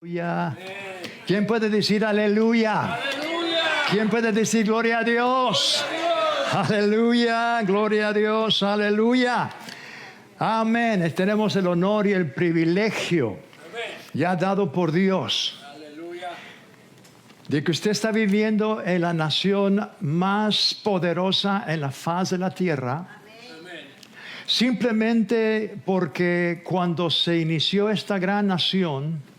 Aleluya. ¿Quién puede decir aleluya? ¿Quién puede decir gloria a Dios? Aleluya, gloria a Dios, aleluya. Amén. Tenemos el honor y el privilegio ya dado por Dios de que usted está viviendo en la nación más poderosa en la faz de la tierra. Simplemente porque cuando se inició esta gran nación,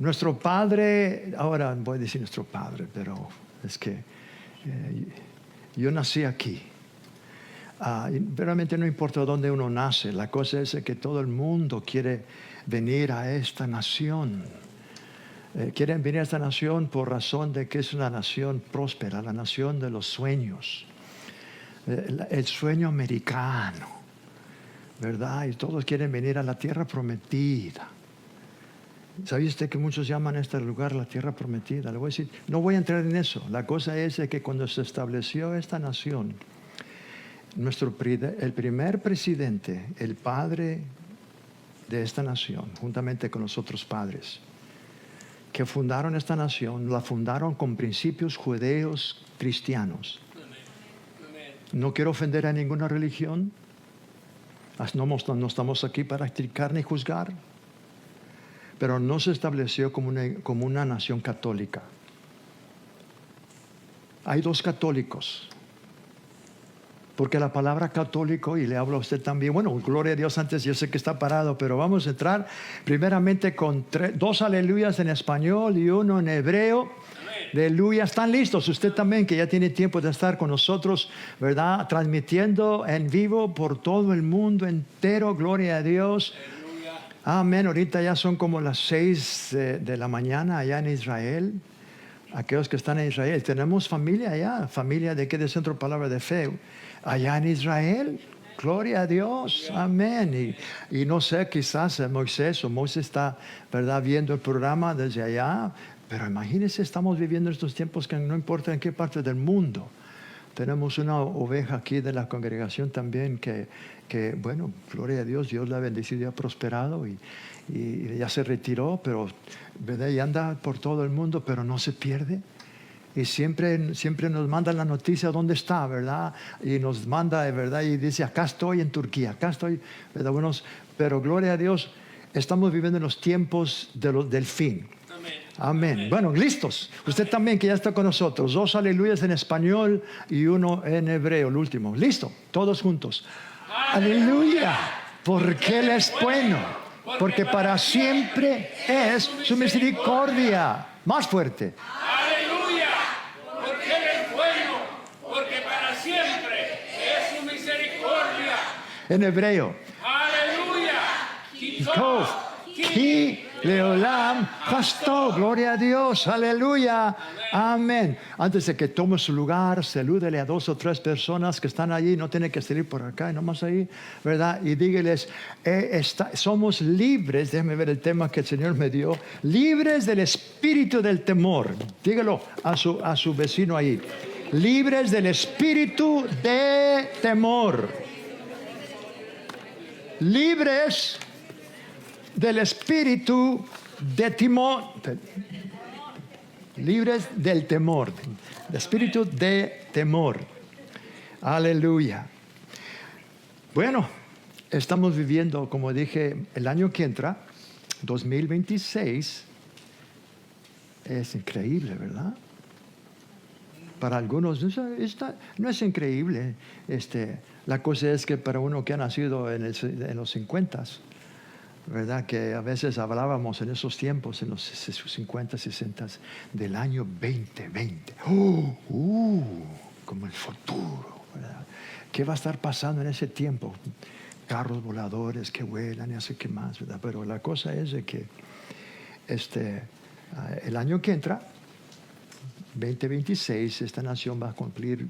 nuestro padre, ahora voy a decir nuestro padre, pero es que yo nací aquí. Realmente no importa dónde uno nace, la cosa es que todo el mundo quiere venir a esta nación. Quieren venir a esta nación por razón de que es una nación próspera, la nación de los sueños. El sueño americano, ¿verdad? Y todos quieren venir a la tierra prometida. ¿Sabía usted que muchos llaman a este lugar la tierra prometida? Le voy a decir, no voy a entrar en eso. La cosa es que cuando se estableció esta nación, el primer presidente, el padre de esta nación, juntamente con los otros padres, que fundaron esta nación, la fundaron con principios judeos cristianos. No quiero ofender a ninguna religión. No estamos aquí para criticar ni juzgar. Pero no se estableció como una nación católica. Hay dos católicos. Porque la palabra católico, y le hablo a usted también, bueno, gloria a Dios antes, yo sé que está parado, pero vamos a entrar primeramente con dos aleluyas en español y uno en hebreo. Aleluya, están listos. Usted también, que ya tiene tiempo de estar con nosotros, ¿verdad? Transmitiendo en vivo por todo el mundo entero, gloria a Dios. Amén. Ahorita ya son como las 6 de la mañana allá en Israel. Aquellos que están en Israel. Tenemos familia allá. ¿Familia de qué? De Centro Palabra de Fe. Allá en Israel. Gloria a Dios. Amén. Y no sé, quizás Moisés está, ¿verdad?, viendo el programa desde allá. Pero imagínense, estamos viviendo estos tiempos que no importa en qué parte del mundo. Tenemos una oveja aquí de la congregación también que bueno, gloria a Dios, Dios la ha bendecido y ha prosperado y ya se retiró, pero ¿verdad? Y anda por todo el mundo, pero no se pierde. Y siempre nos manda la noticia dónde está, ¿verdad? Y nos manda, ¿verdad? Y dice, acá estoy en Turquía, acá estoy, ¿verdad? Bueno, pero gloria a Dios, estamos viviendo en los tiempos del fin. Amén. Bueno, listos. Usted también que ya está con nosotros. 2 aleluyas en español y uno en hebreo, el último. Listo, todos juntos. Aleluya. Porque Él es bueno. Porque para siempre es su misericordia. Más fuerte. Aleluya. Porque Él es bueno. Porque para siempre es su misericordia. En hebreo. Aleluya. Ki Leolam Hasto, gloria a Dios, aleluya, amén. Antes de que tome su lugar, salúdele a 2 o 3 personas que están allí, no tiene que salir por acá, nomás ahí, ¿verdad? Y dígales, somos libres, déjeme ver el tema que el Señor me dio, libres del espíritu del temor. Dígalo a su vecino ahí, libres del espíritu de temor. Libres del espíritu de temor, libres del temor, del espíritu de temor. Aleluya. Bueno, estamos viviendo, como dije, el año que entra, 2026, es increíble, ¿verdad? Para algunos no es increíble. La cosa es que para uno que ha nacido en los 50s, ¿verdad? Que a veces hablábamos en esos tiempos, en los 50, 60, del año 2020. Como el futuro, ¿verdad? ¿Qué va a estar pasando en ese tiempo? Carros voladores que vuelan y así que más, ¿verdad? Pero la cosa es de que el año que entra, 2026, esta nación va a cumplir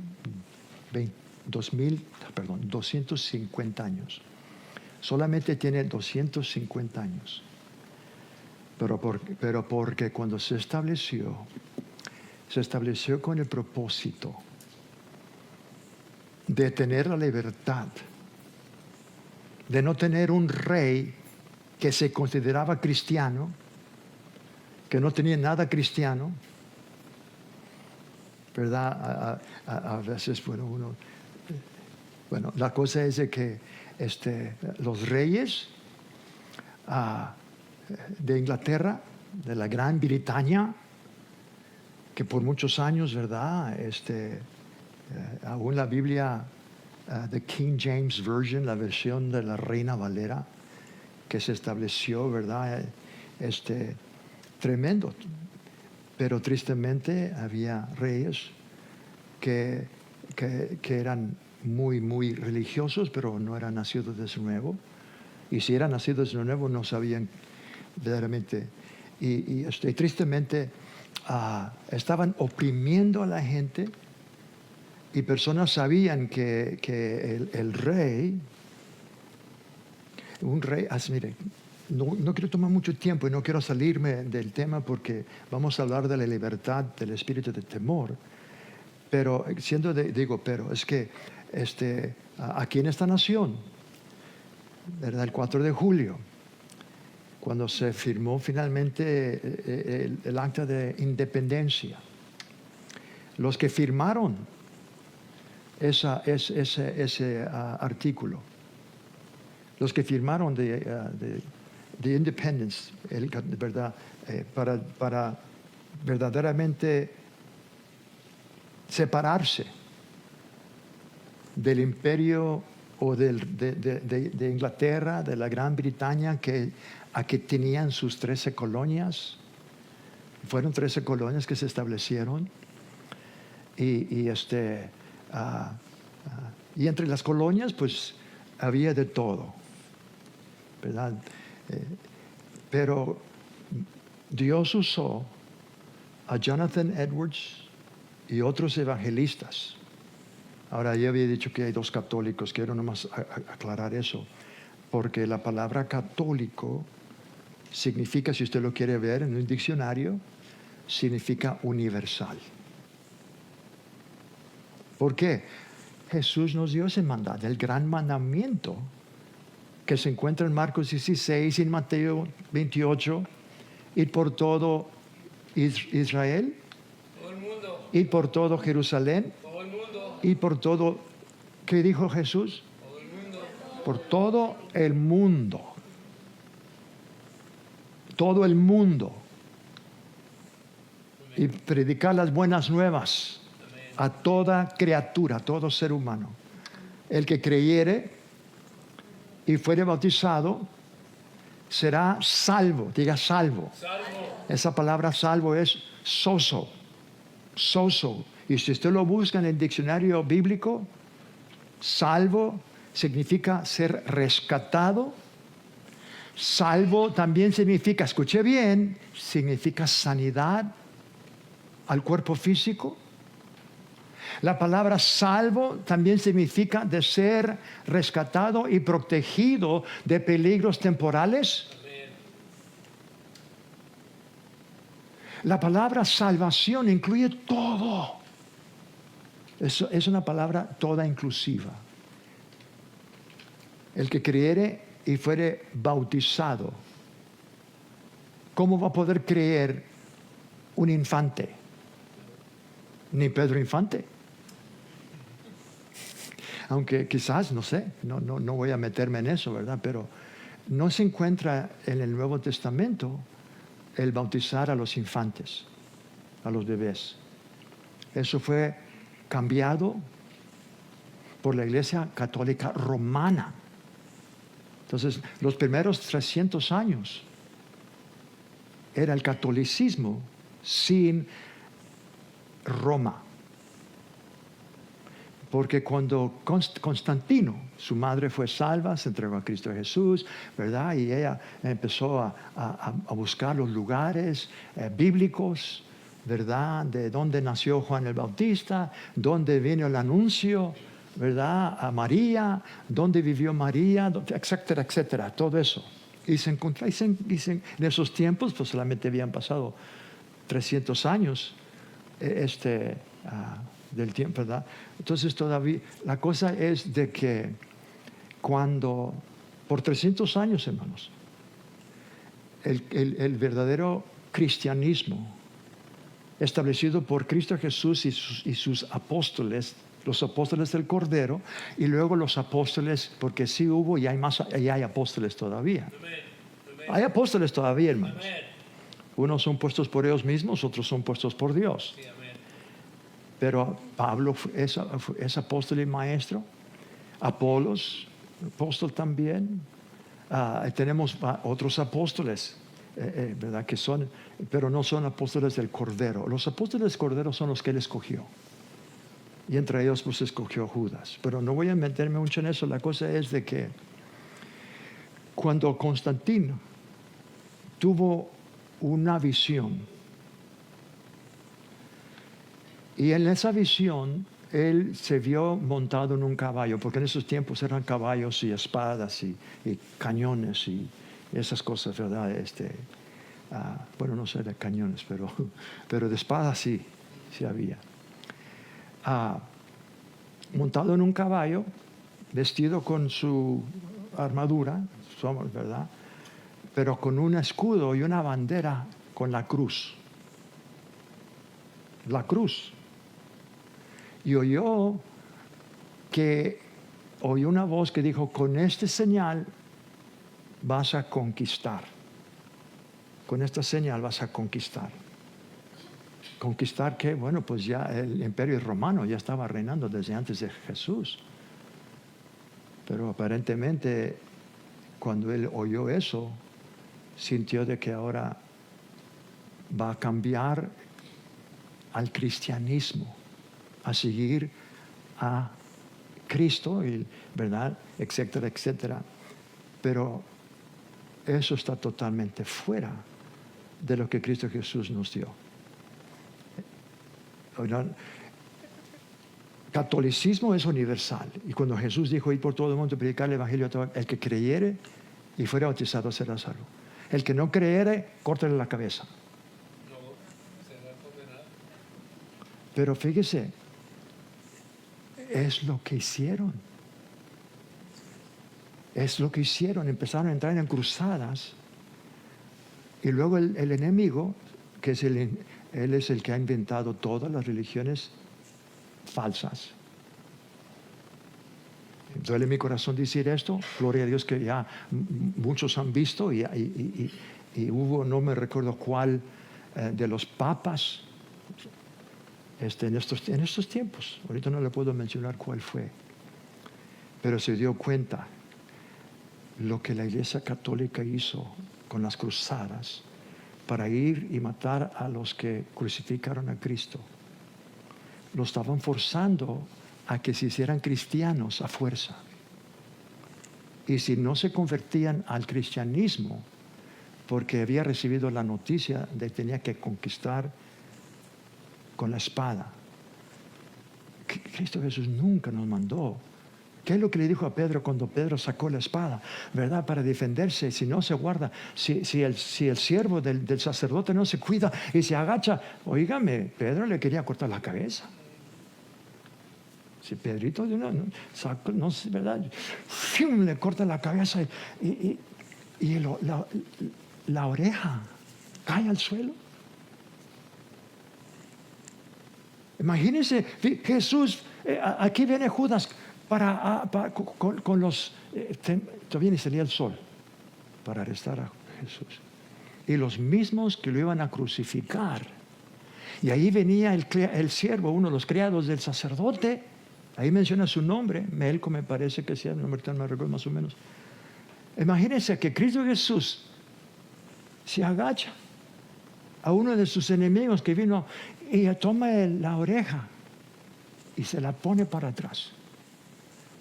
250 años. Solamente tiene 250 años. Pero porque cuando se estableció con el propósito de tener la libertad, de no tener un rey que se consideraba cristiano, que no tenía nada cristiano, ¿verdad? A veces, bueno, la cosa es de que los reyes de Inglaterra, de la Gran Bretaña, que por muchos años, ¿verdad? Aún la Biblia, the King James Version, la versión de la Reina Valera, que se estableció, ¿verdad? Tremendo. Pero tristemente había reyes que eran muy, muy religiosos, pero no eran nacidos de nuevo. Y si eran nacidos de nuevo, no sabían verdaderamente. Y tristemente estaban oprimiendo a la gente, y personas sabían que el rey, un rey, mire, no quiero tomar mucho tiempo y no quiero salirme del tema porque vamos a hablar de la libertad del espíritu de temor. Pero pero es que aquí en esta nación, ¿verdad? El 4 de julio, cuando se firmó finalmente el acta de independencia, los que firmaron ese artículo, los que firmaron de independence, ¿verdad? Para verdaderamente separarse del imperio o de Inglaterra, de la Gran Bretaña, que tenían sus 13 colonias. Fueron 13 colonias que se establecieron. Y entre las colonias, pues, había de todo, ¿verdad? Pero Dios usó a Jonathan Edwards y otros evangelistas. Ahora, yo había dicho que hay 2 católicos, quiero nomás aclarar eso, porque la palabra católico significa, si usted lo quiere ver en un diccionario, significa universal. ¿Por qué? Jesús nos dio ese mandato, el gran mandamiento que se encuentra en Marcos 16 y en Mateo 28, ir por todo Israel, Todo el mundo, ir por todo Jerusalén, todo el mundo, ir por todo, ¿qué dijo Jesús? todo el mundo. Por todo el mundo. Todo el mundo. Y predicar las buenas nuevas a toda criatura, a todo ser humano. El que creyere y fuere bautizado será salvo. Diga salvo. Salvo. Esa palabra salvo es sozo. Sozo. Y si usted lo busca en el diccionario bíblico, salvo significa ser rescatado. Salvo también significa, escuche bien, significa sanidad al cuerpo físico. La palabra salvo también significa de ser rescatado y protegido de peligros temporales. La palabra salvación incluye todo. Es una palabra toda inclusiva. El que creyere y fuere bautizado, ¿cómo va a poder creer un infante? Ni Pedro Infante. Aunque quizás, no sé, no voy a meterme en eso, ¿verdad? Pero no se encuentra en el Nuevo Testamento el bautizar a los infantes, a los bebés. Eso fue cambiado por la Iglesia Católica Romana. Entonces, los primeros 300 años era el catolicismo sin Roma. Porque cuando Constantino, su madre fue salva, se entregó a Cristo Jesús, ¿verdad? Y ella empezó a buscar los lugares bíblicos, ¿verdad? De dónde nació Juan el Bautista, dónde vino el anuncio, ¿verdad? A María, dónde vivió María, etcétera, etcétera, todo eso. Y se encontró, en esos tiempos, pues solamente habían pasado 300 años, del tiempo, ¿verdad? Entonces todavía la cosa es de que por 300 años, hermanos, el verdadero cristianismo establecido por Cristo Jesús y sus apóstoles, los apóstoles del Cordero, y luego los apóstoles, porque sí hubo y hay más, y hay apóstoles todavía. Hay apóstoles todavía, hermanos. Unos son puestos por ellos mismos, otros son puestos por Dios. Pero Pablo es apóstol y maestro. Apolos, apóstol también. Tenemos otros apóstoles, ¿verdad? Que son, pero no son apóstoles del Cordero. Los apóstoles del Cordero son los que él escogió. Y entre ellos pues escogió Judas. Pero no voy a meterme mucho en eso. La cosa es de que cuando Constantino tuvo una visión, y en esa visión él se vio montado en un caballo, porque en esos tiempos eran caballos y espadas y cañones y esas cosas, ¿verdad? Bueno, no sé de cañones, pero de espadas sí había. Montado en un caballo, vestido con su armadura, ¿verdad? Pero con un escudo y una bandera con la cruz. La cruz. Y oyó una voz que dijo: con este señal vas a conquistar. Con esta señal vas a conquistar. ¿Conquistar qué? Bueno, pues ya el imperio romano ya estaba reinando desde antes de Jesús. Pero aparentemente, cuando él oyó eso, sintió de que ahora va a cambiar al cristianismo, a seguir a Cristo, ¿verdad? Etcétera, etcétera. Pero eso está totalmente fuera de lo que Cristo Jesús nos dio. Catolicismo es universal. Y cuando Jesús dijo: ir por todo el mundo y predicar el evangelio a todo el que creyere y fuera bautizado será salvo. El que no creyere, córtale la cabeza. Pero fíjese, es lo que hicieron. Es lo que hicieron. Empezaron a entrar en cruzadas. Y luego el enemigo, que es él es el que ha inventado todas las religiones falsas. Duele mi corazón decir esto. Gloria a Dios que ya muchos han visto y hubo, no me recuerdo cuál de los papas en estos tiempos. Ahorita no le puedo mencionar cuál fue. Pero se dio cuenta lo que la Iglesia Católica hizo con las cruzadas para ir y matar a los que crucificaron a Cristo. Lo estaban forzando a que se hicieran cristianos a fuerza. Y si no se convertían al cristianismo, porque había recibido la noticia de que tenía que conquistar con la espada. Cristo Jesús nunca nos mandó. ¿Qué es lo que le dijo a Pedro cuando Pedro sacó la espada? ¿Verdad? Para defenderse, si no se guarda, si el siervo del sacerdote no se cuida y se agacha. Óigame, Pedro le quería cortar la cabeza. Si Pedrito no sé, ¿verdad? ¡Fium! Le corta la cabeza y la oreja cae al suelo. Imagínense, Jesús, aquí viene Judas con los, todavía ni salía el sol para arrestar a Jesús. Y los mismos que lo iban a crucificar. Y ahí venía el siervo, uno de los criados del sacerdote. Ahí menciona su nombre, Melco me parece que sea, no me recuerdo más o menos. Imagínense que Cristo Jesús se agacha a uno de sus enemigos que vino y toma la oreja y se la pone para atrás.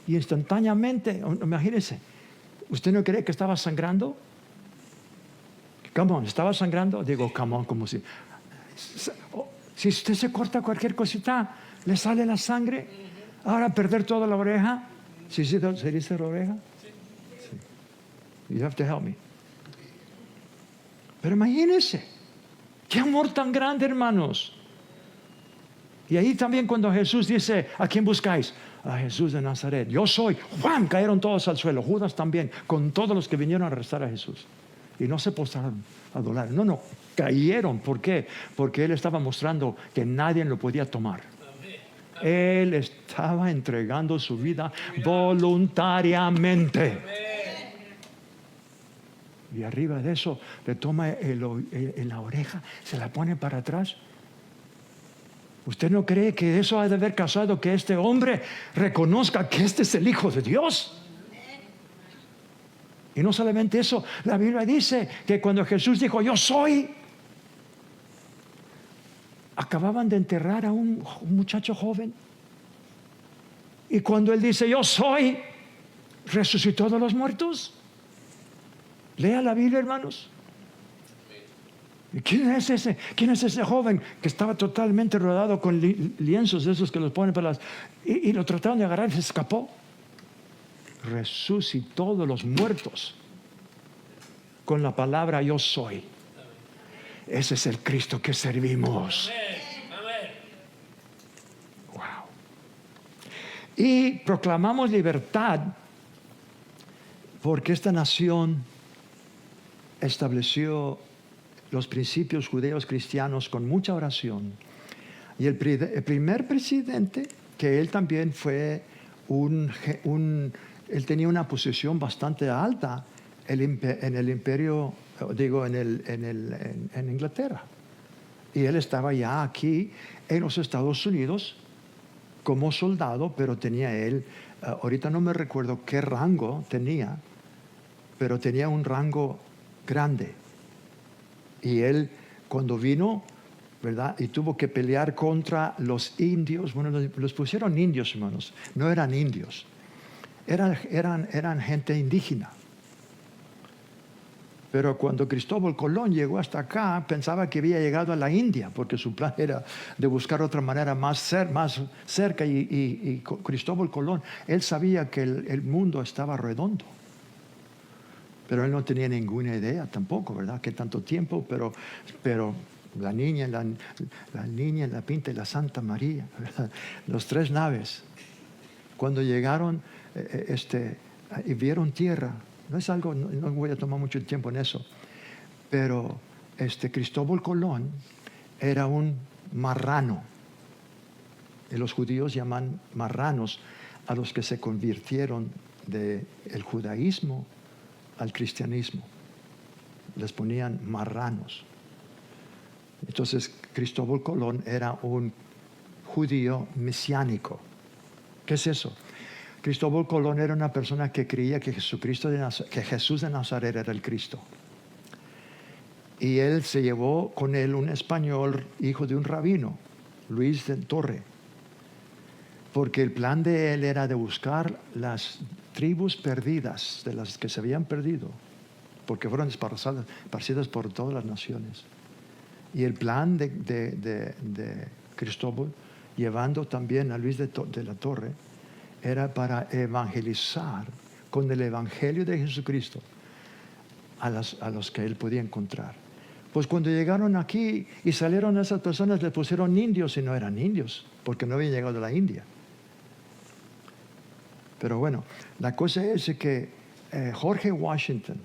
Y instantáneamente, imagínense, ¿usted no cree que estaba sangrando? Come on, ¿estaba sangrando? Digo, come on, como si usted se corta cualquier cosita, le sale la sangre. Ahora perder toda la oreja. ¿Sí se dice la oreja? Sí. You have to help me. Pero imagínense, qué amor tan grande, hermanos. Y ahí también cuando Jesús dice: ¿a quién buscáis? A Jesús de Nazaret. Yo soy. ¡Juan! Cayeron todos al suelo. Judas también, con todos los que vinieron a arrestar a Jesús. Y no se postraron a adorar. No. cayeron. ¿Por qué? Porque él estaba mostrando que nadie lo podía tomar. Él estaba entregando su vida voluntariamente. Y arriba de eso le toma en la oreja, se la pone para atrás. ¿Usted no cree que eso ha de haber causado que este hombre reconozca que este es el Hijo de Dios? Y no solamente eso, la Biblia dice que cuando Jesús dijo, yo soy, acababan de enterrar a un muchacho joven. Y cuando él dice, yo soy, resucitó de los muertos. Lea la Biblia, hermanos. ¿Y quién es ese? ¿Quién es ese joven que estaba totalmente rodeado con lienzos de esos que los ponen para las... Y lo trataron de agarrar y se escapó? Resucitó de los muertos con la palabra yo soy. Ese es el Cristo que servimos. Wow. Y proclamamos libertad porque esta nación estableció los principios judeos cristianos con mucha oración. Y el primer presidente, que él también fue él tenía una posición bastante alta en el imperio, digo, en Inglaterra. Y él estaba ya aquí en los Estados Unidos como soldado, pero tenía él, ahorita no me recuerdo qué rango tenía, pero tenía un rango grande. Y él, cuando vino, ¿verdad? Y tuvo que pelear contra los indios. Bueno, los pusieron indios, hermanos. No eran indios. Eran gente indígena. Pero cuando Cristóbal Colón llegó hasta acá, pensaba que había llegado a la India, porque su plan era de buscar otra manera más cerca. Y Cristóbal Colón, él sabía que el mundo estaba redondo. Pero él no tenía ninguna idea tampoco, ¿verdad? Que tanto tiempo, pero la niña, la Pinta y la Santa María, ¿verdad? Los 3 naves, cuando llegaron y vieron tierra, no es algo, no voy a tomar mucho tiempo en eso, pero Cristóbal Colón era un marrano. Y los judíos llaman marranos a los que se convirtieron del judaísmo al cristianismo. Les ponían marranos. Entonces Cristóbal Colón era un judío mesiánico. ¿Qué es eso? Cristóbal Colón era una persona que creía que Jesús de Nazaret era el Cristo. Y él se llevó con él un español, hijo de un rabino, Luis de Torre, porque el plan de él era de buscar las tribus perdidas, de las que se habían perdido, porque fueron esparcidas por todas las naciones. Y el plan de Cristóbal, llevando también a Luis de la Torre, era para evangelizar con el evangelio de Jesucristo a los que él podía encontrar. Pues cuando llegaron aquí y salieron esas personas, les pusieron indios y no eran indios, porque no habían llegado de la India. Pero bueno, la cosa es que George Washington,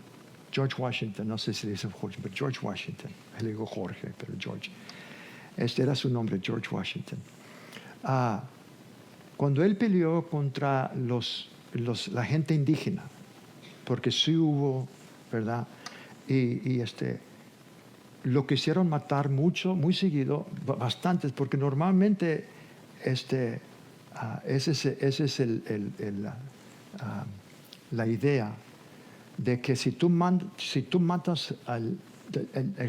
no sé si dice George, pero George Washington, él dijo Jorge, pero George, este era su nombre, George Washington. Cuando él peleó contra la gente indígena, porque sí hubo, ¿verdad? Y lo quisieron matar mucho, muy seguido, bastantes, porque normalmente ese es la idea de que si tú matas el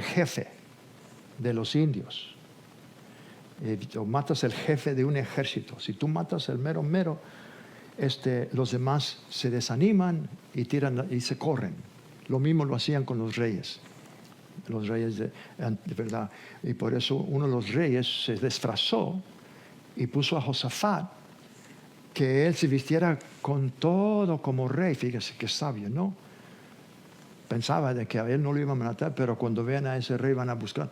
jefe de los indios, o matas el jefe de un ejército, si tú matas el mero, los demás se desaniman y tiran y se corren. Lo mismo lo hacían con los reyes de verdad. Y por eso uno de los reyes se disfrazó y puso a Josafat que él se vistiera con todo como rey. Fíjese qué sabio, ¿no? Pensaba de que a él no lo iban a matar, pero cuando vean a ese rey van a buscar.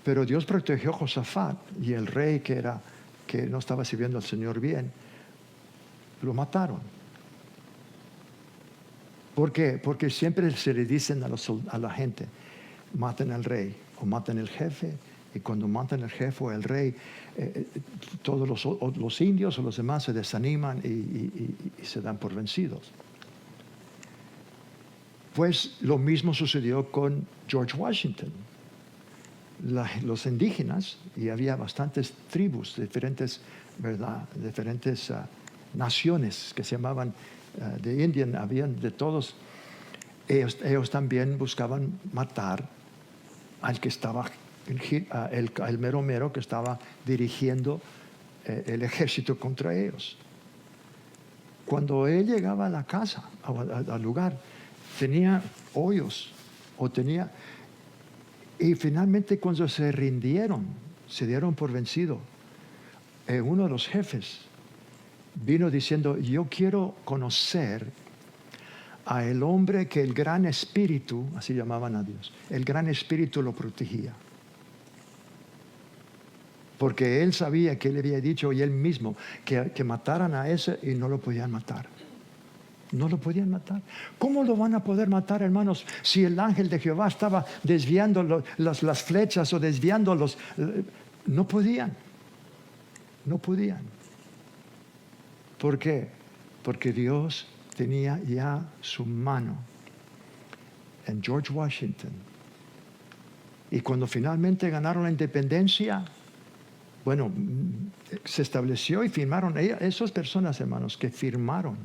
Pero Dios protegió a Josafat, y el rey que no estaba sirviendo al Señor bien, lo mataron. ¿Por qué? Porque siempre se le dicen a la gente, maten al rey o matan el jefe. Y cuando matan el jefe o el rey, todos los indios o los demás se desaniman y se dan por vencidos. Pues lo mismo sucedió con George Washington. Los indígenas, y había bastantes tribus, diferentes, ¿verdad? Diferentes naciones que se llamaban de Indian, habían de todos. Ellos también buscaban matar al que estaba, el mero mero que estaba dirigiendo el ejército contra ellos. Cuando él llegaba a la casa, al lugar, tenía hoyos y finalmente cuando se rindieron, se dieron por vencido, uno de los jefes vino diciendo: yo quiero conocer a el hombre que el gran espíritu, así llamaban a Dios, el gran espíritu lo protegía. Porque él sabía que él había dicho, y él mismo, que mataran a ese, y no lo podían matar. No lo podían matar. ¿Cómo lo van a poder matar, hermanos, si el ángel de Jehová estaba desviando las flechas o desviando los... No podían. No podían. ¿Por qué? Porque Dios tenía ya su mano en George Washington. Y cuando finalmente ganaron la independencia, bueno, se estableció y firmaron, esas personas, hermanos, que firmaron.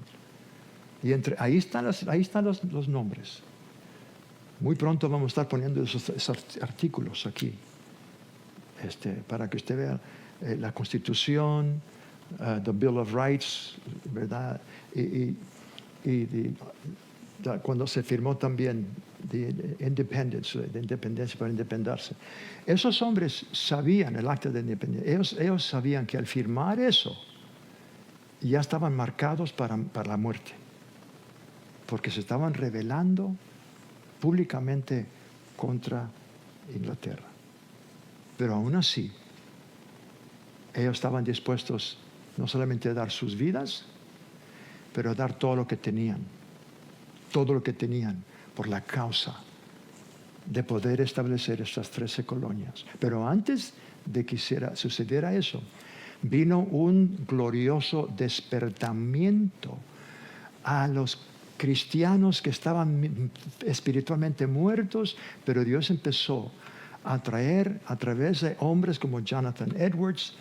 Y ahí están los nombres. Muy pronto vamos a estar poniendo esos artículos aquí, para que usted vea la Constitución, the Bill of Rights, ¿verdad? Cuando se firmó también de independencia para independarse. Esos hombres sabían el acta de independencia. Ellos sabían que al firmar eso ya estaban marcados para la muerte, porque se estaban rebelando públicamente contra Inglaterra. Pero aún así, ellos estaban dispuestos no solamente a dar sus vidas, pero a dar todo lo que tenían por la causa de poder establecer estas 13 colonias. Pero antes de que sucediera eso, vino un glorioso despertamiento a los cristianos que estaban espiritualmente muertos, pero Dios empezó a traer a través de hombres como Jonathan Edwards,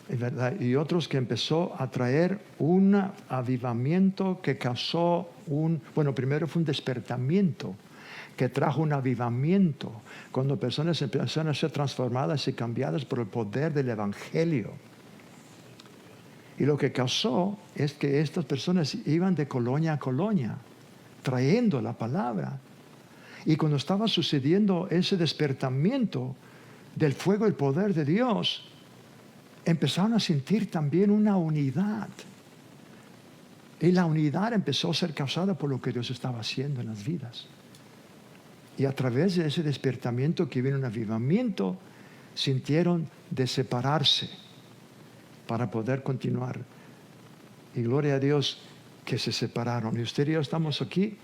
¿verdad? Y otros, que empezó a traer un avivamiento que causó primero fue un despertamiento que trajo un avivamiento cuando personas empezaron a ser transformadas y cambiadas por el poder del Evangelio. Y lo que causó es que estas personas iban de colonia a colonia trayendo la palabra. Y cuando estaba sucediendo ese despertamiento del fuego y el poder de Dios, empezaron a sentir también una unidad. Y la unidad empezó a ser causada por lo que Dios estaba haciendo en las vidas. Y a través de ese despertamiento que vino un avivamiento, sintieron de separarse para poder continuar. Y gloria a Dios que se separaron. Y usted y yo estamos aquí,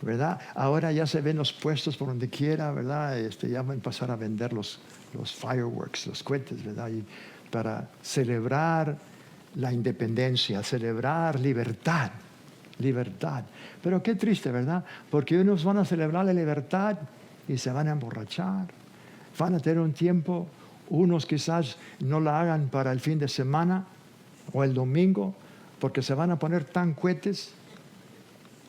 ¿verdad? Ahora ya se ven los puestos por donde quiera, ¿verdad? Ya van a pasar a vender los fireworks, los cohetes, ¿verdad? Y para celebrar la independencia, celebrar libertad. Pero qué triste, ¿verdad? Porque unos van a celebrar la libertad y se van a emborrachar. Van a tener un tiempo, unos quizás no la hagan para el fin de semana o el domingo, porque se van a poner tan cohetes.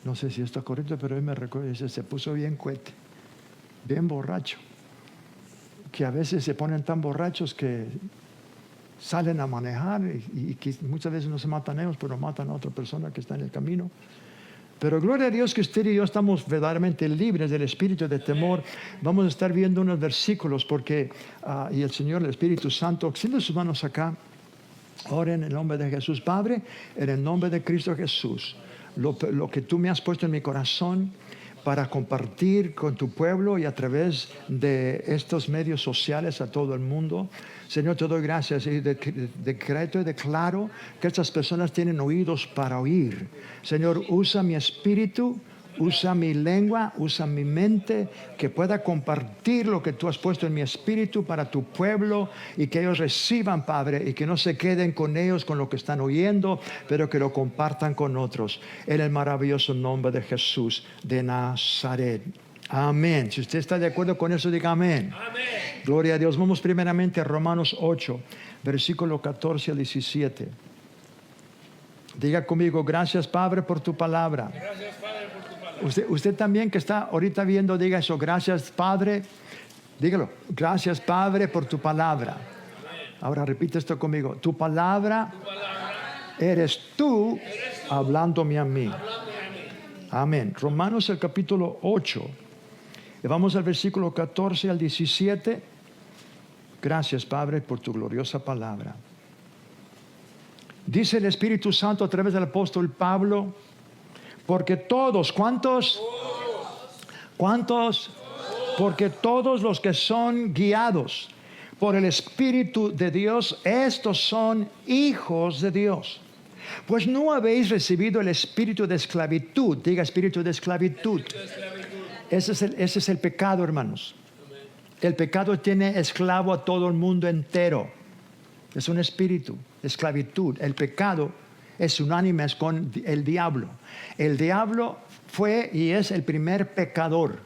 No sé si esto es correcto, pero hoy me recuerdo, se puso bien cohete, bien borracho, que a veces se ponen tan borrachos que salen a manejar y que muchas veces no se matan ellos, pero matan a otra persona que está en el camino. Pero gloria a Dios que usted y yo estamos verdaderamente libres del espíritu de temor. Vamos a estar viendo unos versículos porque, y el Señor, el Espíritu Santo, extiende sus manos acá. Oren en el nombre de Jesús. Padre, en el nombre de Cristo Jesús, lo que tú me has puesto en mi corazón para compartir con tu pueblo y a través de estos medios sociales a todo el mundo. Señor, te doy gracias y decreto y declaro que estas personas tienen oídos para oír. Señor, usa mi espíritu Usa mi lengua, usa mi mente, que pueda compartir lo que tú has puesto en mi espíritu para tu pueblo y que ellos reciban, Padre, y que no se queden con ellos, con lo que están oyendo, pero que lo compartan con otros. En el maravilloso nombre de Jesús de Nazaret. Amén. Si usted está de acuerdo con eso, diga amén. Amén. Gloria a Dios. Vamos primeramente a Romanos 8, versículo 14 al 17. Diga conmigo, gracias, Padre, por tu palabra. Gracias, Padre, por tu palabra. Usted también que está ahorita viendo, diga eso, gracias, Padre. Dígalo, gracias, Padre, por tu palabra. Ahora repite esto conmigo. Tu palabra eres tú hablándome a mí. Amén. Romanos el capítulo 8. Y vamos al versículo 14 al 17. Gracias, Padre, por tu gloriosa palabra. Dice el Espíritu Santo a través del apóstol Pablo, porque todos, ¿cuántos? ¿Cuántos? Porque todos los que son guiados por el Espíritu de Dios, estos son hijos de Dios. Pues no habéis recibido el espíritu de esclavitud. Diga espíritu de esclavitud. Ese es el pecado, hermanos. El pecado tiene esclavo a todo el mundo entero. Es un espíritu, esclavitud. El pecado es unánime con el diablo. El diablo fue y es el primer pecador.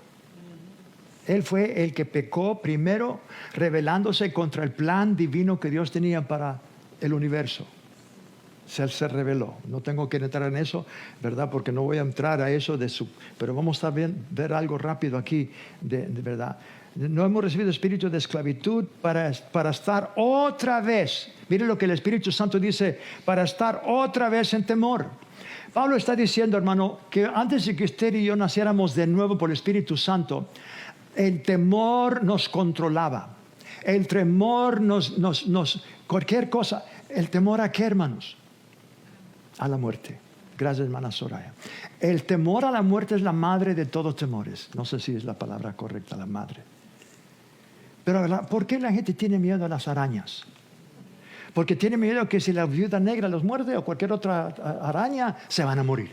Él fue el que pecó primero, rebelándose contra el plan divino que Dios tenía para el universo. Él se reveló. No tengo que entrar en eso, ¿verdad? Porque no voy a entrar a eso pero vamos a ver algo rápido aquí, de verdad. No hemos recibido espíritu de esclavitud para estar otra vez. Mire lo que el Espíritu Santo dice, para estar otra vez en temor. Pablo está diciendo, hermano, que antes de que usted y yo naciéramos de nuevo por el Espíritu Santo, el temor nos controlaba. El temor cualquier cosa. ¿El temor a qué, hermanos? A la muerte. Gracias, hermana Soraya. El temor a la muerte es la madre de todos temores. No sé si es la palabra correcta, la madre. Pero ¿por qué la gente tiene miedo a las arañas? Porque tiene miedo que si la viuda negra los muerde o cualquier otra araña, se van a morir.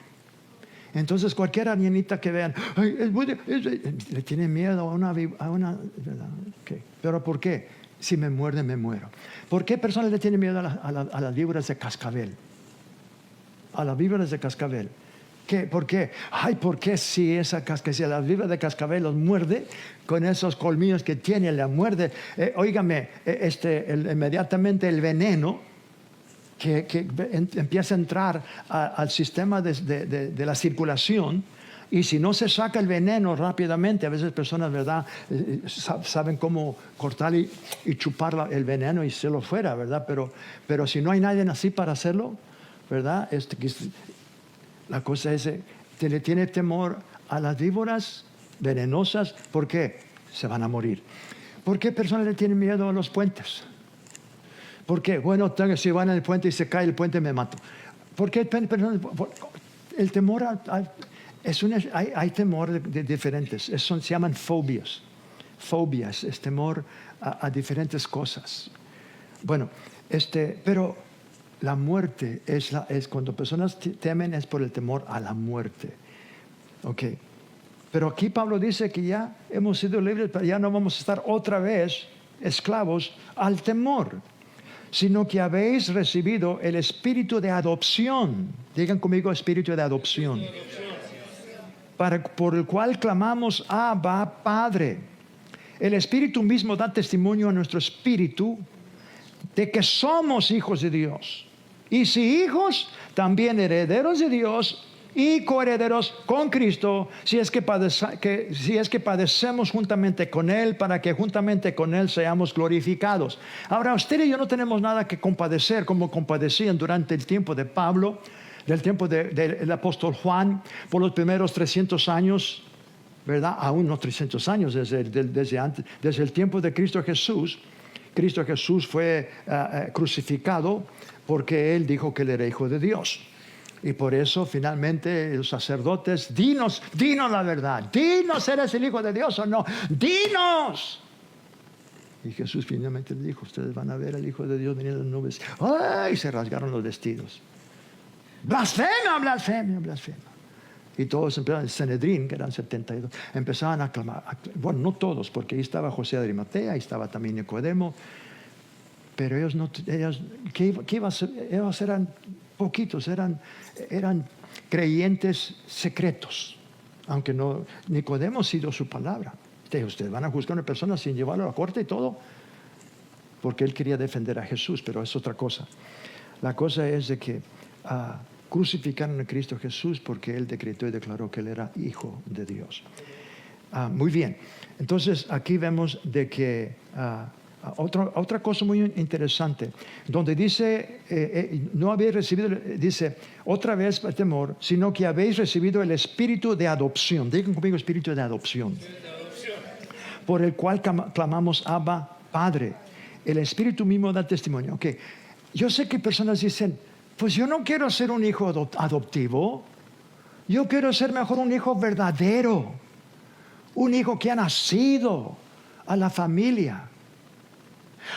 Entonces cualquier arañita que vean, le tiene miedo a una ¿verdad? Okay. ¿Pero por qué? Si me muerde, me muero. ¿Por qué personas le tienen miedo a las víboras de cascabel? A las víboras de cascabel. ¿Por qué? Porque si las víboras de cascabel los muerde, con esos colmillos que tiene, la muerde, óigame, inmediatamente el veneno que empieza a entrar al sistema de la circulación, y si no se saca el veneno rápidamente, a veces personas, ¿verdad?, saben cómo cortar y chupar el veneno y hacerlo fuera, ¿verdad? Pero si no hay nadie así para hacerlo, ¿verdad? La cosa es, le tiene temor a las víboras venenosas. ¿Por qué? Se van a morir. ¿Por qué personas le tienen miedo a los puentes? ¿Por qué? Bueno, si van al puente y se cae el puente, me mato. ¿Por qué personas? El temor hay temor de diferentes. Se llaman fobias. Fobias es temor a diferentes cosas. Bueno, pero la muerte es cuando personas temen, es por el temor a la muerte. Ok. Pero aquí Pablo dice que ya hemos sido libres, pero ya no vamos a estar otra vez esclavos al temor, sino que habéis recibido el espíritu de adopción. Digan conmigo, espíritu de adopción. Por el cual clamamos, Abba, Padre. El Espíritu mismo da testimonio a nuestro espíritu de que somos hijos de Dios. Y si hijos, también herederos de Dios y coherederos con Cristo, si es que padecemos juntamente con Él, para que juntamente con Él seamos glorificados. Ahora, usted y yo no tenemos nada que compadecer como compadecían durante el tiempo de Pablo, del tiempo del apóstol Juan, por los primeros 300 años, ¿verdad? Aún no 300 años, desde el tiempo de Cristo Jesús. Cristo Jesús fue crucificado porque Él dijo que Él era hijo de Dios. Y por eso finalmente los sacerdotes, dinos la verdad, dinos, ¿eres el hijo de Dios o no? Dinos. Y Jesús finalmente le dijo, ustedes van a ver al hijo de Dios venir en las nubes. ¡Ay! Se rasgaron los vestidos. Blasfema, blasfema, blasfema. Y todos empezaron, el Sanedrín, que eran 72, empezaban a clamar. Bueno, no todos, porque ahí estaba José de Arimatea, ahí estaba también Nicodemo. Pero ¿qué iba a ser? Ellos eran poquitos, eran creyentes secretos. Aunque no, Nicodemo sí dio su palabra. Ustedes van a juzgar a una persona sin llevarlo a la corte y todo. Porque él quería defender a Jesús, pero es otra cosa. La cosa es de que crucificaron a Cristo Jesús porque él decretó y declaró que él era hijo de Dios. Muy bien. Entonces aquí vemos de que otra cosa muy interesante, donde dice, no habéis recibido, dice, otra vez temor, sino que habéis recibido el espíritu de adopción. Digan conmigo, espíritu de adopción. Por el cual clamamos Abba, Padre. El espíritu mismo da testimonio. Okay. Yo sé que personas dicen, pues yo no quiero ser un hijo adoptivo. Yo quiero ser mejor un hijo verdadero. Un hijo que ha nacido a la familia.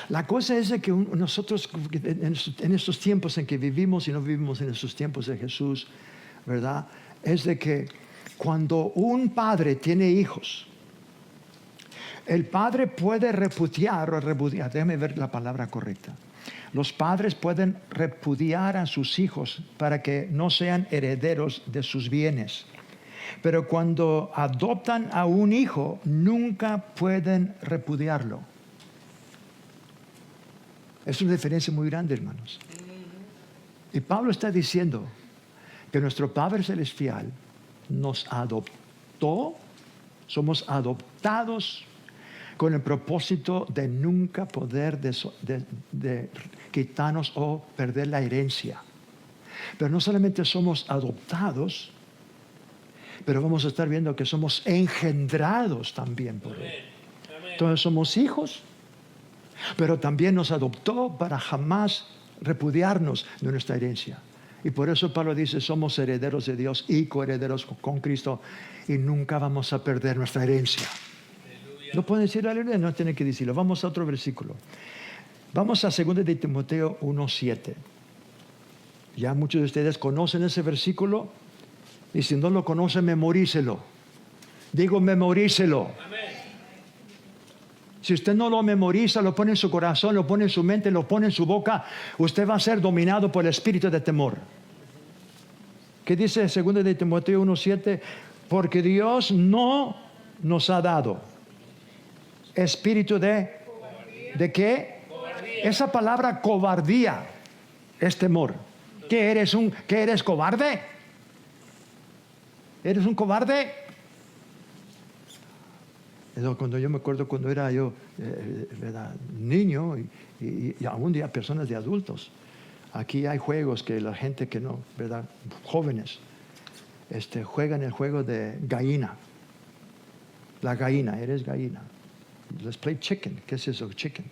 La cosa es de que nosotros en estos tiempos en que vivimos y no vivimos en estos tiempos de Jesús, ¿verdad? Es de que cuando un padre tiene hijos, el padre puede repudiar, déjame ver la palabra correcta. Los padres pueden repudiar a sus hijos para que no sean herederos de sus bienes. Pero cuando adoptan a un hijo, nunca pueden repudiarlo. Es una diferencia muy grande, hermanos. Y Pablo está diciendo que nuestro Padre Celestial nos adoptó, somos adoptados con el propósito de nunca poder de quitarnos o perder la herencia. Pero no solamente somos adoptados, pero vamos a estar viendo que somos engendrados también por Él. Entonces somos hijos, pero también nos adoptó para jamás repudiarnos de nuestra herencia. Y por eso Pablo dice, somos herederos de Dios y coherederos con Cristo y nunca vamos a perder nuestra herencia. No pueden decir aleluya, no tienen que decirlo. Vamos a otro versículo. Vamos a 2 de Timoteo 1:7. Ya muchos de ustedes conocen ese versículo y si no lo conocen, memorícelo. Digo, memorícelo. Si usted no lo memoriza, lo pone en su corazón, lo pone en su mente, lo pone en su boca, usted va a ser dominado por el espíritu de temor. ¿Qué dice 2 de Timoteo 1:7? Porque Dios no nos ha dado espíritu ¿de qué? Cobardía. Esa palabra cobardía es temor. ¿Qué eres cobarde? ¿Eres un cobarde? Cuando yo me acuerdo cuando era yo niño y aún día personas de adultos. Aquí hay juegos que la gente que no, ¿verdad? Jóvenes, juegan el juego de gallina. La gallina, eres gallina. Let's play chicken. ¿Qué es eso? Chicken.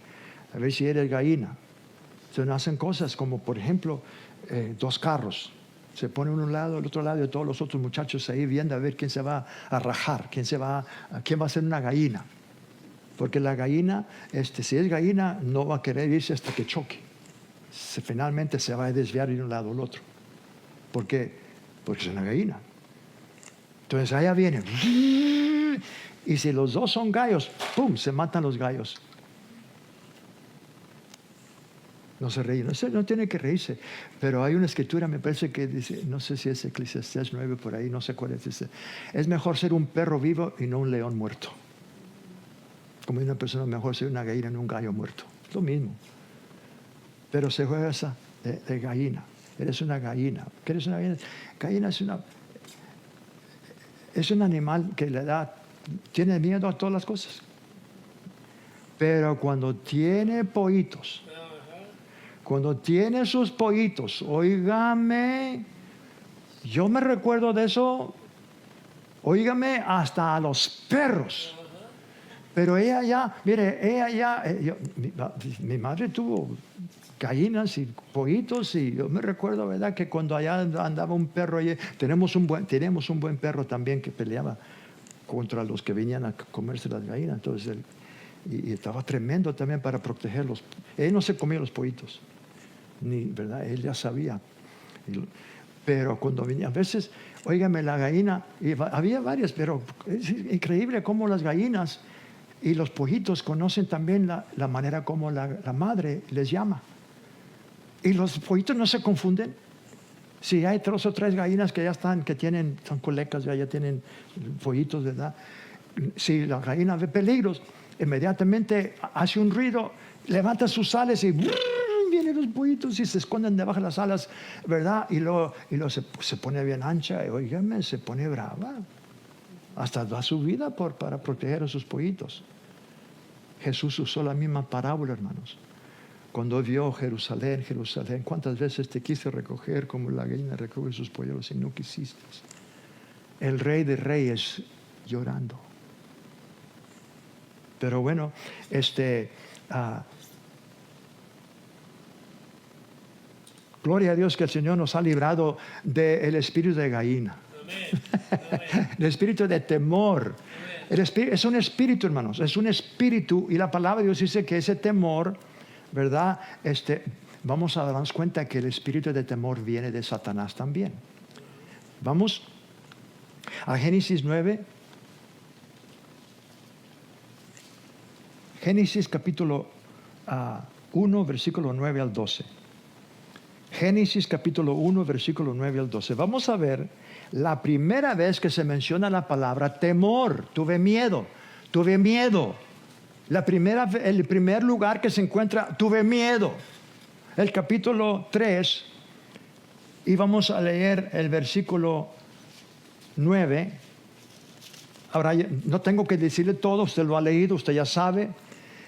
A ver si eres gallina. Entonces hacen cosas como, por ejemplo, 2 carros. Se pone uno a un lado, el otro lado, y todos los otros muchachos ahí viendo a ver quién se va a rajar, quién va a ser una gallina. Porque la gallina, si es gallina, no va a querer irse hasta que choque. Finalmente se va a desviar de un lado al otro. ¿Por qué? Porque es una gallina. Entonces allá viene. Y si los dos son gallos, ¡pum!, se matan los gallos. No se ríen, no tiene que reírse. Pero hay una escritura, me parece que dice, no sé si es Eclesiastés 9 por ahí, no sé cuál es. Dice, es mejor ser un perro vivo y no un león muerto. Como una persona, mejor ser una gallina y no un gallo muerto. Es lo mismo. Pero se juega esa de gallina. Eres una gallina. ¿Qué eres una gallina? Gallina es un animal que tiene miedo a todas las cosas. Pero cuando tiene pollitos, cuando tiene sus pollitos, óigame, yo me recuerdo de eso, óigame, hasta a los perros. Pero ella ya, mi madre tuvo gallinas y pollitos y yo me recuerdo, ¿verdad?, que cuando allá andaba un perro, tenemos un buen perro también que peleaba contra los que venían a comerse las gallinas. Entonces y estaba tremendo también para protegerlos. Él no se comía los pollitos, ¿verdad? Él ya sabía. Pero cuando venía, a veces, Óigame, la gallina, había varias, pero es increíble cómo las gallinas y los pollitos conocen también la manera como la madre les llama. Y los pollitos no se confunden. Si hay 2 o 3 gallinas que ya están, que son colecas, ya tienen pollitos, ¿verdad? Si la gallina ve peligros, inmediatamente hace un ruido, levanta sus alas y vienen los pollitos y se esconden debajo de las alas, ¿verdad? Y luego se pone bien ancha y, oígame, se pone brava. Hasta da su vida para proteger a sus pollitos. Jesús usó la misma parábola, hermanos. Cuando vio Jerusalén, Jerusalén, ¿cuántas veces te quise recoger como la gallina recoge sus polluelos y no quisiste? El Rey de Reyes llorando. Pero bueno, gloria a Dios que el Señor nos ha librado del espíritu de gallina. El espíritu de temor. Es un espíritu, hermanos, es un espíritu, y la palabra de Dios dice que ese temor, ¿verdad? Vamos a darnos cuenta que el espíritu de temor viene de Satanás también. Vamos a Génesis 9. Génesis capítulo 1, versículo 9 al 12. Génesis capítulo 1, versículo 9 al 12. Vamos a ver la primera vez que se menciona la palabra temor. Tuve miedo. El primer lugar que se encuentra, tuve miedo. El capítulo 3, y vamos a leer el versículo 9. Ahora, no tengo que decirle todo, usted lo ha leído, usted ya sabe.